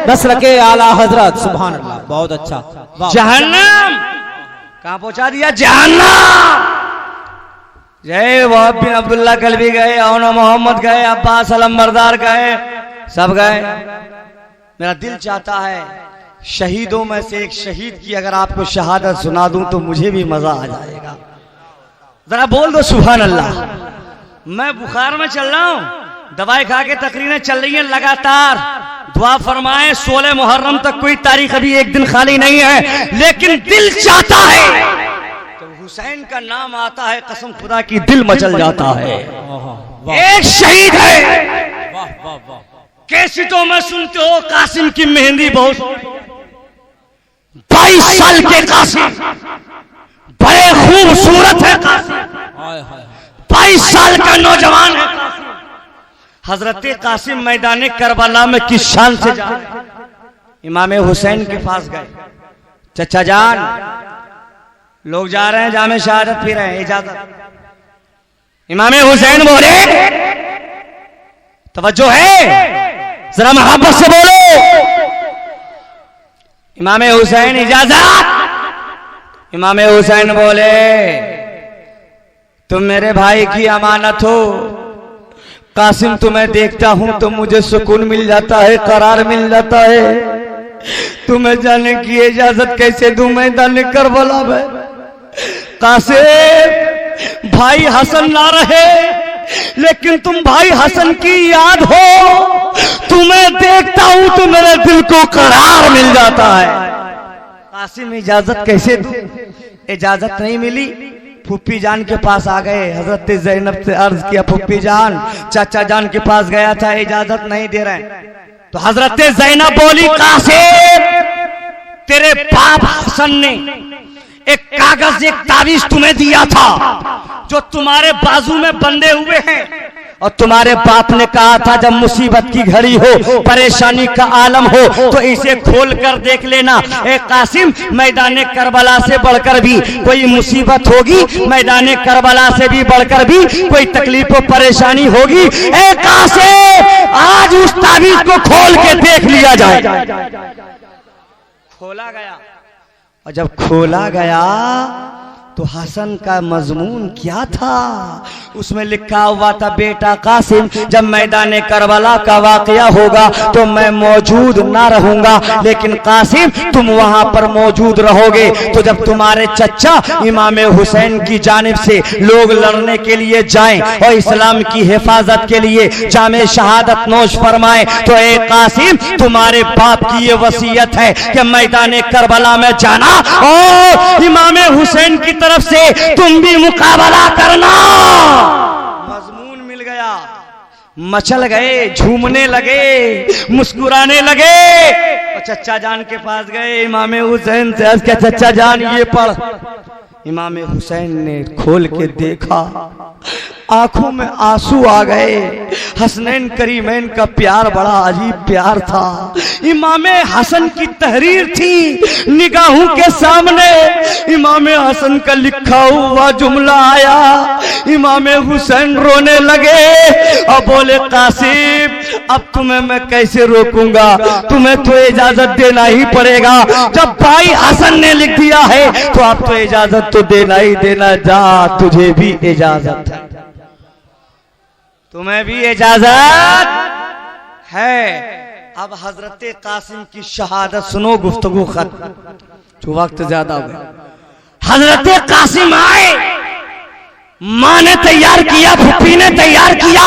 S2: नस्ल के आला हजरत। सुभान अल्लाह, बहुत अच्छा।
S1: जहन्नम कहां पहुंचा दिया? जहन्नम। जय वहाब बिन अब्दुल्ला कलबी गए, औना मोहम्मद गए, अब्बास अलमबरदार गए, सब गए। मेरा दिल चाहता है शहीदों में से एक शहीद की अगर आपको शहादत सुना दूं तो मुझे भी मजा आ जाएगा। जरा बोल दो सुभान अल्लाह। मैं बुखार में चल रहा हूं, दवाई खा के तकरीरें चल रही हैं लगातार। दुआ फरमाए 16 मुहर्रम तक कोई तारीख अभी एक दिन खाली नहीं है, लेकिन दिल चाहता है हुसैन का नाम आता है, कसम खुदा की दिल मचल जाता है। एक शहीद है,
S2: वाह वाह वाह,
S1: कैसेटों में सुनते हो कासिम की मेहंदी बहुत, 22 साल के कासिम बड़े खूबसूरत है कासिम, 22 साल का नौजवान है कासिम। हजरत कासिम मैदान करबला में किस शान से जा इमाम हुसैन के पास गए। चचा जान लोग जा रहे हैं जामे शहादत पी रहे हैं, इजाजत। इमाम हुसैन बोले, तवज्जो है, जरा मोहब्बत से बोलो। इमाम हुसैन इजाजत। इमाम हुसैन बोले, तुम मेरे भाई की अमानत हो कासिम, तुम्हें देखता हूं तो मुझे सुकून मिल जाता है, करार मिल जाता है। तुम्हें जाने की इजाजत कैसे दूं मैदान करबला में? कासिम भाई हसन ना रहे, लेकिन तुम भाई हसन की याद हो, तुम्हें देखता हूं तो मेरे दिल को करार मिल जाता है। कासिम इजाजत कैसे दूं? इजाजत नहीं मिली, फूफी जान के पास आ गए। हजरत जैनब से अर्ज किया, फूफी जान चाचा जान के पास गया था, इजाजत नहीं दे रहे। तो हजरत ज़ैनब बोली, कासिम तेरे बाप हसन ने एक कागज, एक ताबीज तुम्हें दिया था जो तुम्हारे बाजू में बंधे हुए हैं, और तुम्हारे बाप ने कहा था जब मुसीबत की घड़ी हो, परेशानी का आलम हो, तो इसे खोल कर देख लेना। ए कासिम, मैदान करबला से बढ़कर भी कोई मुसीबत होगी, मैदान करबला से भी बढ़कर भी कोई तकलीफ और परेशानी होगी। ए कासिम, आज उस ताबीज को खोल के देख लिया जाए। खोला गया, और जब खोला गया तो हसन का मजमून क्या था? उसमें लिखा हुआ था, बेटा कासिम, जब मैदान करबला का वाकया होगा तो मैं मौजूद ना रहूंगा, लेकिन कासिम तुम वहां पर मौजूद रहोगे। तो जब तुम्हारे चचा इमाम हुसैन की जानिब से लोग लड़ने के लिए जाएं और इस्लाम की हिफाजत के लिए जामे शहादत नोश फरमाए, तो ए कासिम, तुम्हारे बाप की ये वसीयत है कि मैदान करबला में जाना और इमाम हुसैन की तरफ से तुम भी मुकाबला करना। मजमून मिल गया, मचल गए, झूमने लगे, मुस्कुराने लगे, और चचा जान के पास गए, इमाम हुसैन से अर्ज किया, चचा जान ये पढ़। इमाम हुसैन ने खोल के देखा, आंखों में आंसू आ गए। हसनैन करीमैन का प्यार बड़ा अजीब प्यार था। इमाम हसन की तहरीर थी निगाहों के सामने। इमाम हसन का लिखा हुआ जुमला आया, इमाम हुसैन रोने लगे और बोले, कासिम अब तुम्हें मैं कैसे रोकूंगा, तुम्हें तो इजाजत देना ही पड़ेगा। जब भाई हसन ने लिख दिया है तो अब तो इजाजत तो देना ही देना। जा, तुझे भी इजाजत है, तुम्हें भी इजाजत है। अब हजरत कासिम की शहादत सुनो, गुफ्तगू खत्म, जो वक्त ज्यादा हो गया। हजरत कासिम आए, माँ ने तैयार किया, फूफी ने तैयार किया,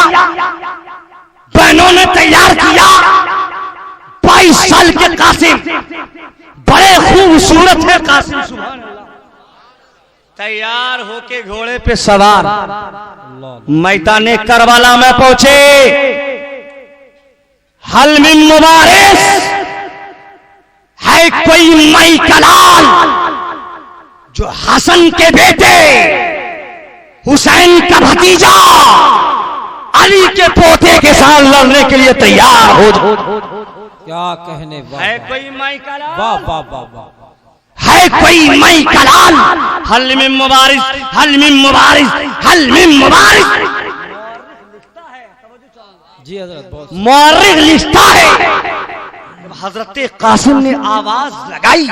S1: बहनों ने तैयार किया। 22 साल के कासिम बड़े खूबसूरत है कासिम, सुभान अल्लाह। तैयार होके घोड़े पे सवार मैदान करबला में पहुंचे। हल मिन मुबारिस है कोई मई कलाल जो हसन के बेटे हुसैन का भतीजा अली के पोते के साथ लड़ने के लिए तैयार हो जाओ।
S2: क्या कहने,
S1: है कोई मई कलाल,
S2: वाह वाह वाह वाह,
S1: है कोई मई कलाल। हल मिन मुबारिस, हल मिन मुबारिस, हल मिन मुबारिस।
S2: जी हजरत, बहुत
S1: मौर्रिख लिखता है। हजरत कासिम ने आवाज लगाई,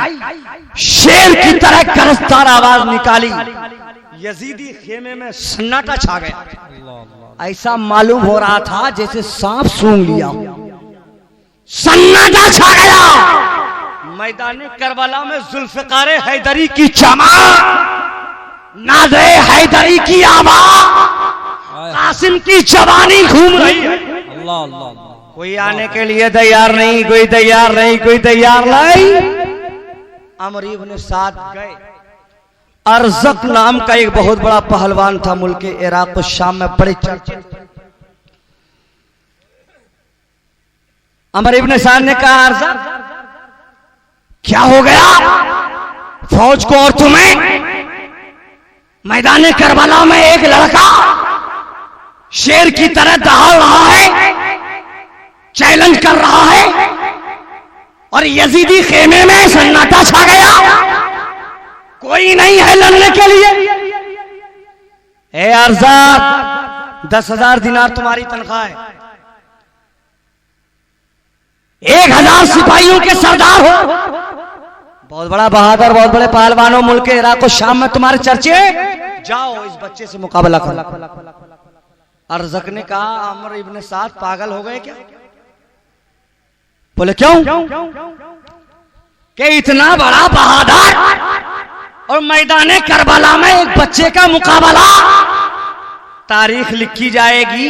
S1: शेर की तरह गरजदार आवाज निकाली। यजीदी खेमे में सन्नाटा छा गया। ऐसा मालूम हो रहा था जैसे सांप सूंघ लिया, सन्नाटा छा गया। मैदान करबला में जुल्फिकार हैदरी की चमक, नाज़े हैदरी की आवाज, कासिम की जवानी घूम रही है।
S2: अल्लाह अल्लाह,
S1: कोई आने के लिए तैयार नहीं, कोई तैयार नहीं, कोई तैयार नहीं। अमर इब्न साद गए। अरज़क नाम का एक बहुत बड़ा पहलवान था, मुल्क इराक और शाम में बड़े चर्चे। अमर इब्न साद ने कहा, अरज़क क्या हो गया फौज को और तुम्हें? मैदान करबला में एक लड़का शेर की तरह दहाड़ रहा है, चैलेंज कर रहा है, और यजीदी खेमे में सन्नाटा छा गया, कोई नहीं है लड़ने के लिए। ए अरज़क, 10,000 दिनार तुम्हारी तनख्वाह है, 1000 सिपाहियों के सरदार हो, बहुत बड़ा बहादुर, बहुत बड़े पहलवानों, मुल्क इराक और शाम में तुम्हारे चर्चे, जाओ इस बच्चे से मुकाबला करो। अरज़क ने कहा, अमर इब्न साद पागल हो गए क्या? बोले क्यों? कि इतना बड़ा बहादुर और मैदान करबला में एक बच्चे का मुकाबला, तारीख लिखी जाएगी,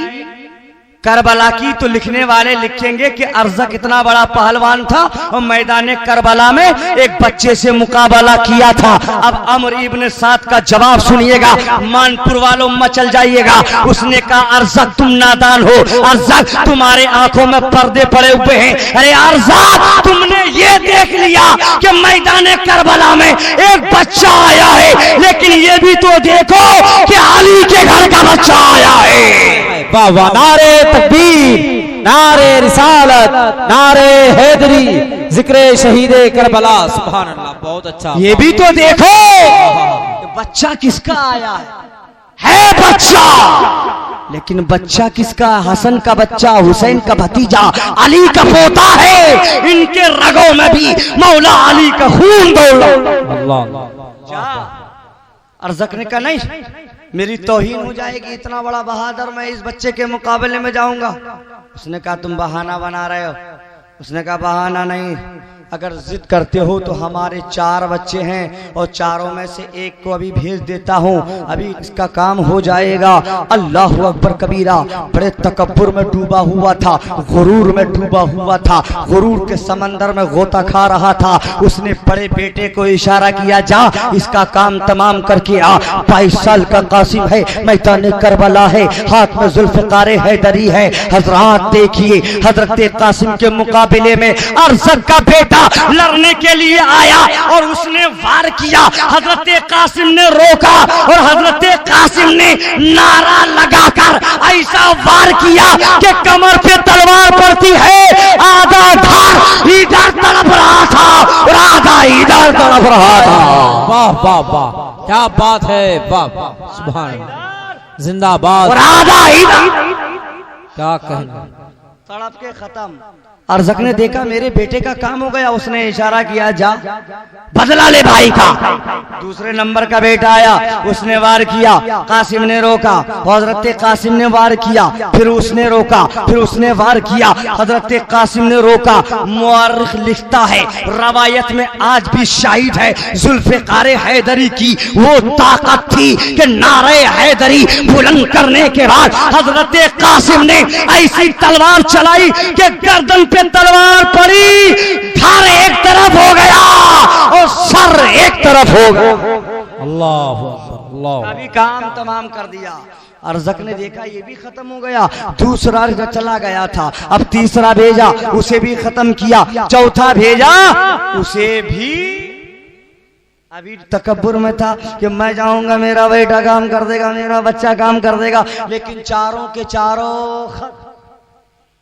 S1: करबला की तो लिखने वाले लिखेंगे कि अरज़क इतना बड़ा पहलवान था और मैदान करबला में एक बच्चे से मुकाबला किया था। अब अमर इब्न साद का जवाब सुनिएगा, मानपुर वालों मचल जाइएगा। उसने कहा अरज़क तुम नादान हो, अरज़क तुम्हारे आंखों में पर्दे पड़े हुए हैं। अरे अरज़क तुमने ये देख लिया कि मैदान करबला में एक बच्चा आया है, लेकिन ये भी तो देखो कि अली के घर का बच्चा आया है।
S2: वाह वाह, नारे तकबीर, नारे रिसालत, नारे हैदरी, जिक्र शहीदे करबला। सुभान अल्लाह, बहुत अच्छा।
S1: ये भी तो देखो बच्चा किसका आया है बच्चा, लेकिन बच्चा किसका? हसन का बच्चा, हुसैन का भतीजा, अली का पोता है। इनके रगों में भी मौला अली का खून दौड़। अरज़क ने कहा नहीं, मेरी तौहीन हो जाएगी, इतना बड़ा बहादुर मैं इस बच्चे के मुकाबले में जाऊंगा। उसने कहा तुम बहाना बना रहे हो। उसने कहा बहाना नहीं, अगर जिद करते हो तो हमारे 4 बच्चे हैं और चारों में से एक को अभी भेज देता हूँ, अभी इसका काम हो जाएगा। अल्लाह अकबर कबीरा बड़े तकब्बुर में डूबा हुआ था, गुरूर में डूबा हुआ था, गुरूर के समंदर में गोता खा रहा था। उसने बड़े बेटे को इशारा किया, जा इसका काम तमाम करके आ। 22 साल का कासिम है, मैदान करबला है, हाथ में जुल्फ़िकार हैदरी है। हजरात देखिए, हजरत कासिम के मुकाबले में अरज़क का बेटा लड़ने के लिए आया और उसने वार किया। हजरत कासिम ने रोका और हजरत कासिम ने नारा लगाकर ऐसा वार किया कि कमर पे तलवार पड़ती है। आधा धार इधर तड़प रहा था और आधा इधर तड़प रहा था।
S2: वाह वाह वाह, क्या बात है, वाह वाह, सुभान अल्लाह, जिंदाबाद।
S1: और आधा इधर,
S2: क्या कहना,
S1: तड़प के खत्म। अरज़क ने देखा मेरे बेटे का काम हो गया, उसने इशारा किया, जा बदला ले भाई का। दूसरे नंबर का बेटा आया, उसने वार किया, कासिम ने रोका, हजरत कासिम ने वार किया, फिर उसने रोका, फिर उसने वार किया, हजरत कासिम ने रोका। मुअर्रिख लिखता है, रवायत में आज भी शाहिद है, जुल्फ़िकार हैदरी की वो ताकत थी कि नारे हैदरी बुलंद करने के बाद हजरत कासिम ने ऐसी तलवार चलाई कि गर्दन पे तलवार पड़ी, धार एक तरफ हो गया और सर एक तरफ हो गया।
S2: अल्लाह अल्लाह,
S1: अभी काम तमाम कर दिया। अरज़क ने देखा ये भी खत्म हो गया, दूसरा चला गया था, अब तीसरा भेजा, उसे भी खत्म किया, चौथा भेजा, उसे भी। अभी तकब्बुर में था कि मैं जाऊंगा, मेरा बेटा काम कर देगा, मेरा बच्चा काम कर देगा, लेकिन चारों के चारों।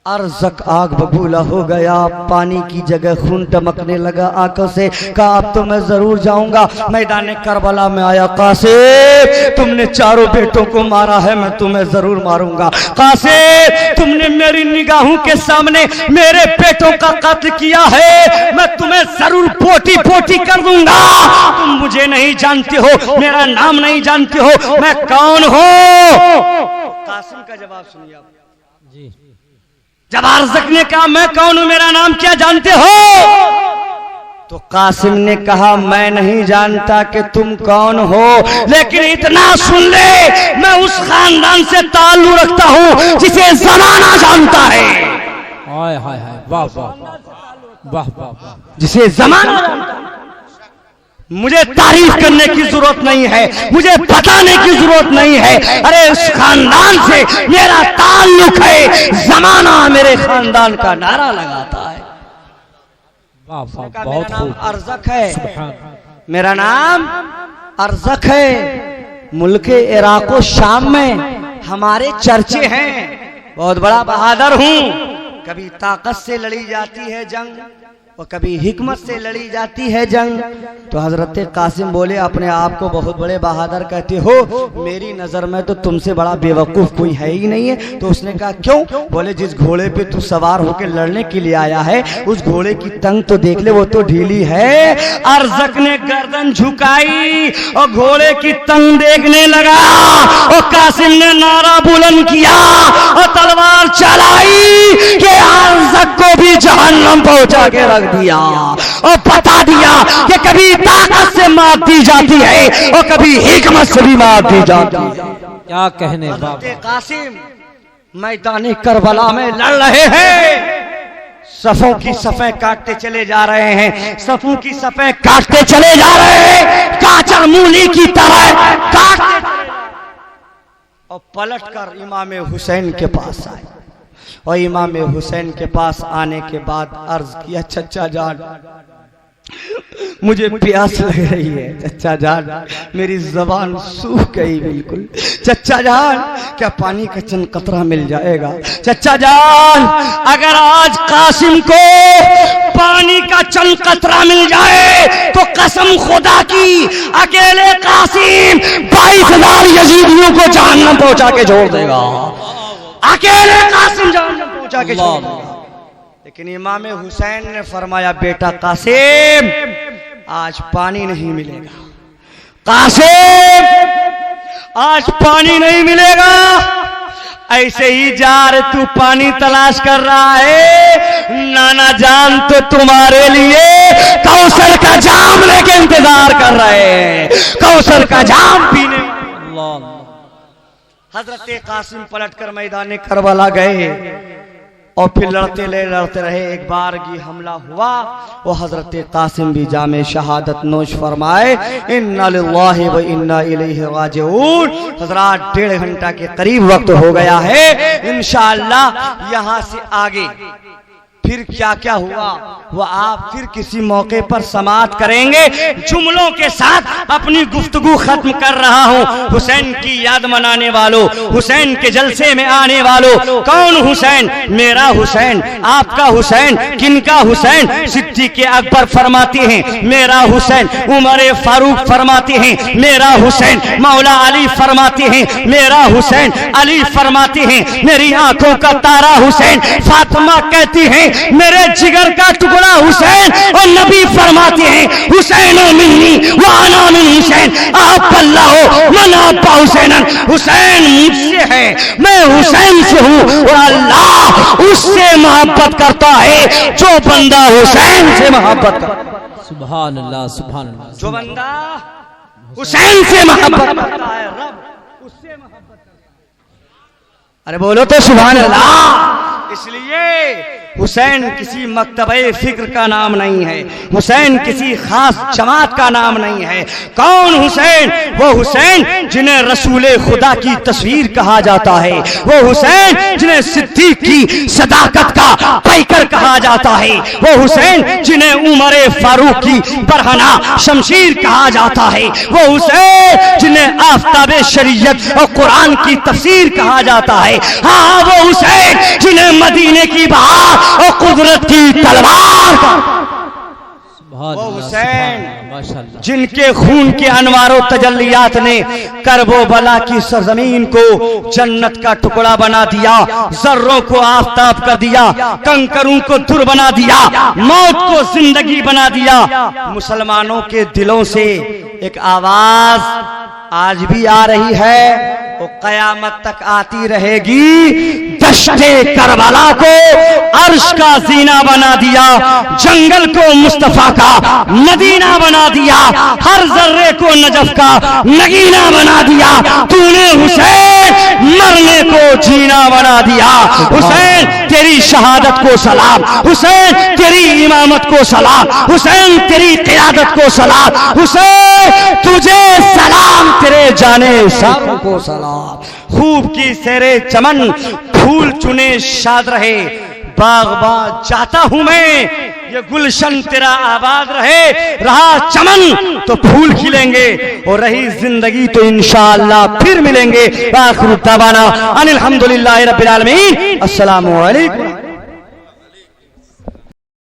S1: अरज़क आग बबूला हो गया, पानी की जगह खून टमकने लगा आंखों से। कहा अब तो मैं जरूर जाऊंगा। मैदान करबला में आया, कासिम तुमने चारों बेटों को मारा है, मैं तुम्हें जरूर मारूंगा। कासिम तुमने मेरी निगाहों के सामने मेरे बेटों का कत्ल किया है, मैं तुम्हें जरूर पोटी पोटी कर दूंगा। तुम मुझे नहीं जानते हो, मेरा नाम नहीं जानते हो, मैं कौन हूँ? कासिम का जवाब सुनिए जी। जब अरज़क ने कहा मैं कौन हूं, मेरा नाम क्या जानते हो, तो कासिम ने कहा मैं नहीं जानता कि तुम कौन हो, लेकिन इतना सुन ले, मैं उस खानदान से ताल्लुक रखता हूं जिसे ज़माना जानता है।
S2: हाय हाय हाय, वाह वाह वाह वाह,
S1: जिसे ज़माना जानता है। मुझे तारीफ करने की जरूरत नहीं है, मुझे बताने की जरूरत नहीं है। अरे इस खानदान से मेरा ताल्लुक है, जमाना मेरे खानदान का नारा लगाता है।
S2: वाह वाह, बहुत खूब।
S1: अरज़क है, मेरा नाम अरज़क है। मुल्क इराक और शाम में हमारे चर्चे हैं, बहुत बड़ा बहादुर हूँ। कभी ताकत से लड़ी जाती है जंग और कभी हिकमत से लड़ी जाती है जंग। तो हजरत कासिम बोले अपने आप को बहुत बड़े बहादुर कहते हो, मेरी नजर में तो तुमसे बड़ा बेवकूफ कोई है ही नहीं है। तो उसने कहा क्यों? बोले जिस घोड़े पे तू सवार होकर लड़ने के लिए आया है, उस घोड़े की तंग तो देख ले, वो तो ढीली है। अरज़क ने गर्दन झुकाई और घोड़े की तंग देखने लगा और कासिम ने नारा बुलंद किया और तलवार चलाई कि अरज़क को भी जहन्नम पहुंचा के रख दिया और बता दिया कि कभी ताकत से मार दी जाती है और कभी हिकमत से भी मार दी जाती है।
S2: क्या कहने बाबा।
S1: कासिम मैदान करबला में लड़ रहे हैं, सफों की सफ़ें काटते चले जा रहे हैं, सफों की सफ़ें काटते चले जा रहे हैं, काचर मूली की तरह काटते चले और पलटकर इमाम हुसैन के पास आए। और इमाम हुसैन के पास आने के बाद अर्ज किया, चचा जान मुझे प्यास लग रही है, चचा जान मेरी जबान सूख गई बिल्कुल, चचा जान क्या पानी का चंद कतरा मिल जाएगा, चचा जान अगर आज कासिम को पानी का चंद कतरा मिल जाए तो कसम खुदा की अकेले कासिम 22,000 यजीदियों को जहन्नम पहुंचा के छोड़ देगा, अकेले कासिम जहन्नम पहुंचा के छोड़ देगा। लेकिन इमाम हुसैन ने फरमाया, बेटा कासिम आज पानी नहीं मिलेगा, कासिम आज पानी नहीं मिलेगा, ऐसे ही जा रे तू पानी तलाश कर रहा है, नाना जान तो तुम्हारे लिए कौसर का जाम लेके इंतजार कर रहे हैं, कौसर का जाम पीने। हजरत कासिम पलटकर मैदान करबला गए और फिर लड़ते रहे। एक बार की हमला हुआ, वो हजरत कासिम भी जामे शहादत नोश फरमाए, इन्ना लिल्लाहि व इन्ना इलैहि राजिऊन। हजरात 1.5 घंटा के करीब वक्त हो गया है, इंशाअल्लाह यहाँ से आगे फिर क्या क्या हुआ वो आप फिर किसी मौके पर समाअत करेंगे। जुमलों के साथ अपनी गुफ्तगू खत्म कर रहा हूँ। हुसैन की याद मनाने वालों, हुसैन के जलसे में आने वालों, कौन हुसैन? मेरा हुसैन, आपका हुसैन, किनका हुसैन? सिद्दीक़ अकबर फरमाते हैं मेरा हुसैन, उमर फारूक फरमाते हैं मेरा हुसैन, मौला अली फरमाते हैं मेरा हुसैन, अली फरमाते हैं मेरी आंखों का तारा हुसैन, फातिमा कहती हैं मेरे जिगर का टुकड़ा हुसैन, और नबी फरमाते हैं हुसैन मिन्नी व अना मिन हुसैन, आप अल्लाह हो मन आप हुसैनन, हुसैन मुझसे है मैं हुसैन से हूँ, और अल्लाह उससे मोहब्बत करता है जो बंदा हुसैन से मोहब्बत करता है।
S2: सुभान अल्लाह, सुभान अल्लाह।
S1: जो बंदा हुसैन से मोहब्बत करता है रब उससे मोहब्बत करता है। अरे बोलो तो सुभान अल्लाह। इसलिए हुसैन किसी मकतबे फिक्र का नाम नहीं है, हुसैन किसी खास जमात का नाम नहीं है। कौन हुसैन? वो हुसैन जिन्हें रसूले खुदा की तस्वीर कहा जाता है, वो हुसैन जिन्हें सिद्दीक की सदाकत का पैकर कहा जाता है, वो हुसैन जिन्हें उमर फारूक की बरहना शमशीर कहा जाता है, वो हुसैन जिन्हें आफताब शरीयत और कुरान की तफसीर कहा जाता है। हाँ, वो हुसैन जिन्हें मदीने की बहार और कुदरत की तलवार का, वो हुसैन जिनके खून के अनवारों तजल्लियात ने करबो बला की सरजमीन को जन्नत का टुकड़ा बना दिया, जर्रों को आफताब कर दिया, कंकरों को दुर बना दिया, मौत को जिंदगी बना दिया। मुसलमानों के दिलों से एक आवाज आज भी आ रही है, वो कयामत तक आती रहेगी। दश्ते करबला को अर्श का जीना बना दिया, जंगल को मुस्तफा का मदीना बना दिया, हर जर्रे को नजफ का नगीना बना दिया। तूने हुसैन मरने को जीना बना दिया। हुसैन तेरी शहादत को सलाम, हुसैन तेरी इमामत को सलाम, हुसैन तेरी क़ियादत को सलाम, हुसैन तुझे सलाम, तेरे जाने सारों को सलाम। खूब की सेरे चमन फूल चुने शाद रहे, बाग बाग जाता हूं मैं, ये गुलशन तेरा आबाद रहे। रहा चमन तो फूल खिलेंगे, और रही जिंदगी तो इंशाअल्लाह फिर मिलेंगे। आखिर दावाना अनिल हम्दुलिल्लाहि रब्बिल आलमीन। अस्सलामु अलैकुम।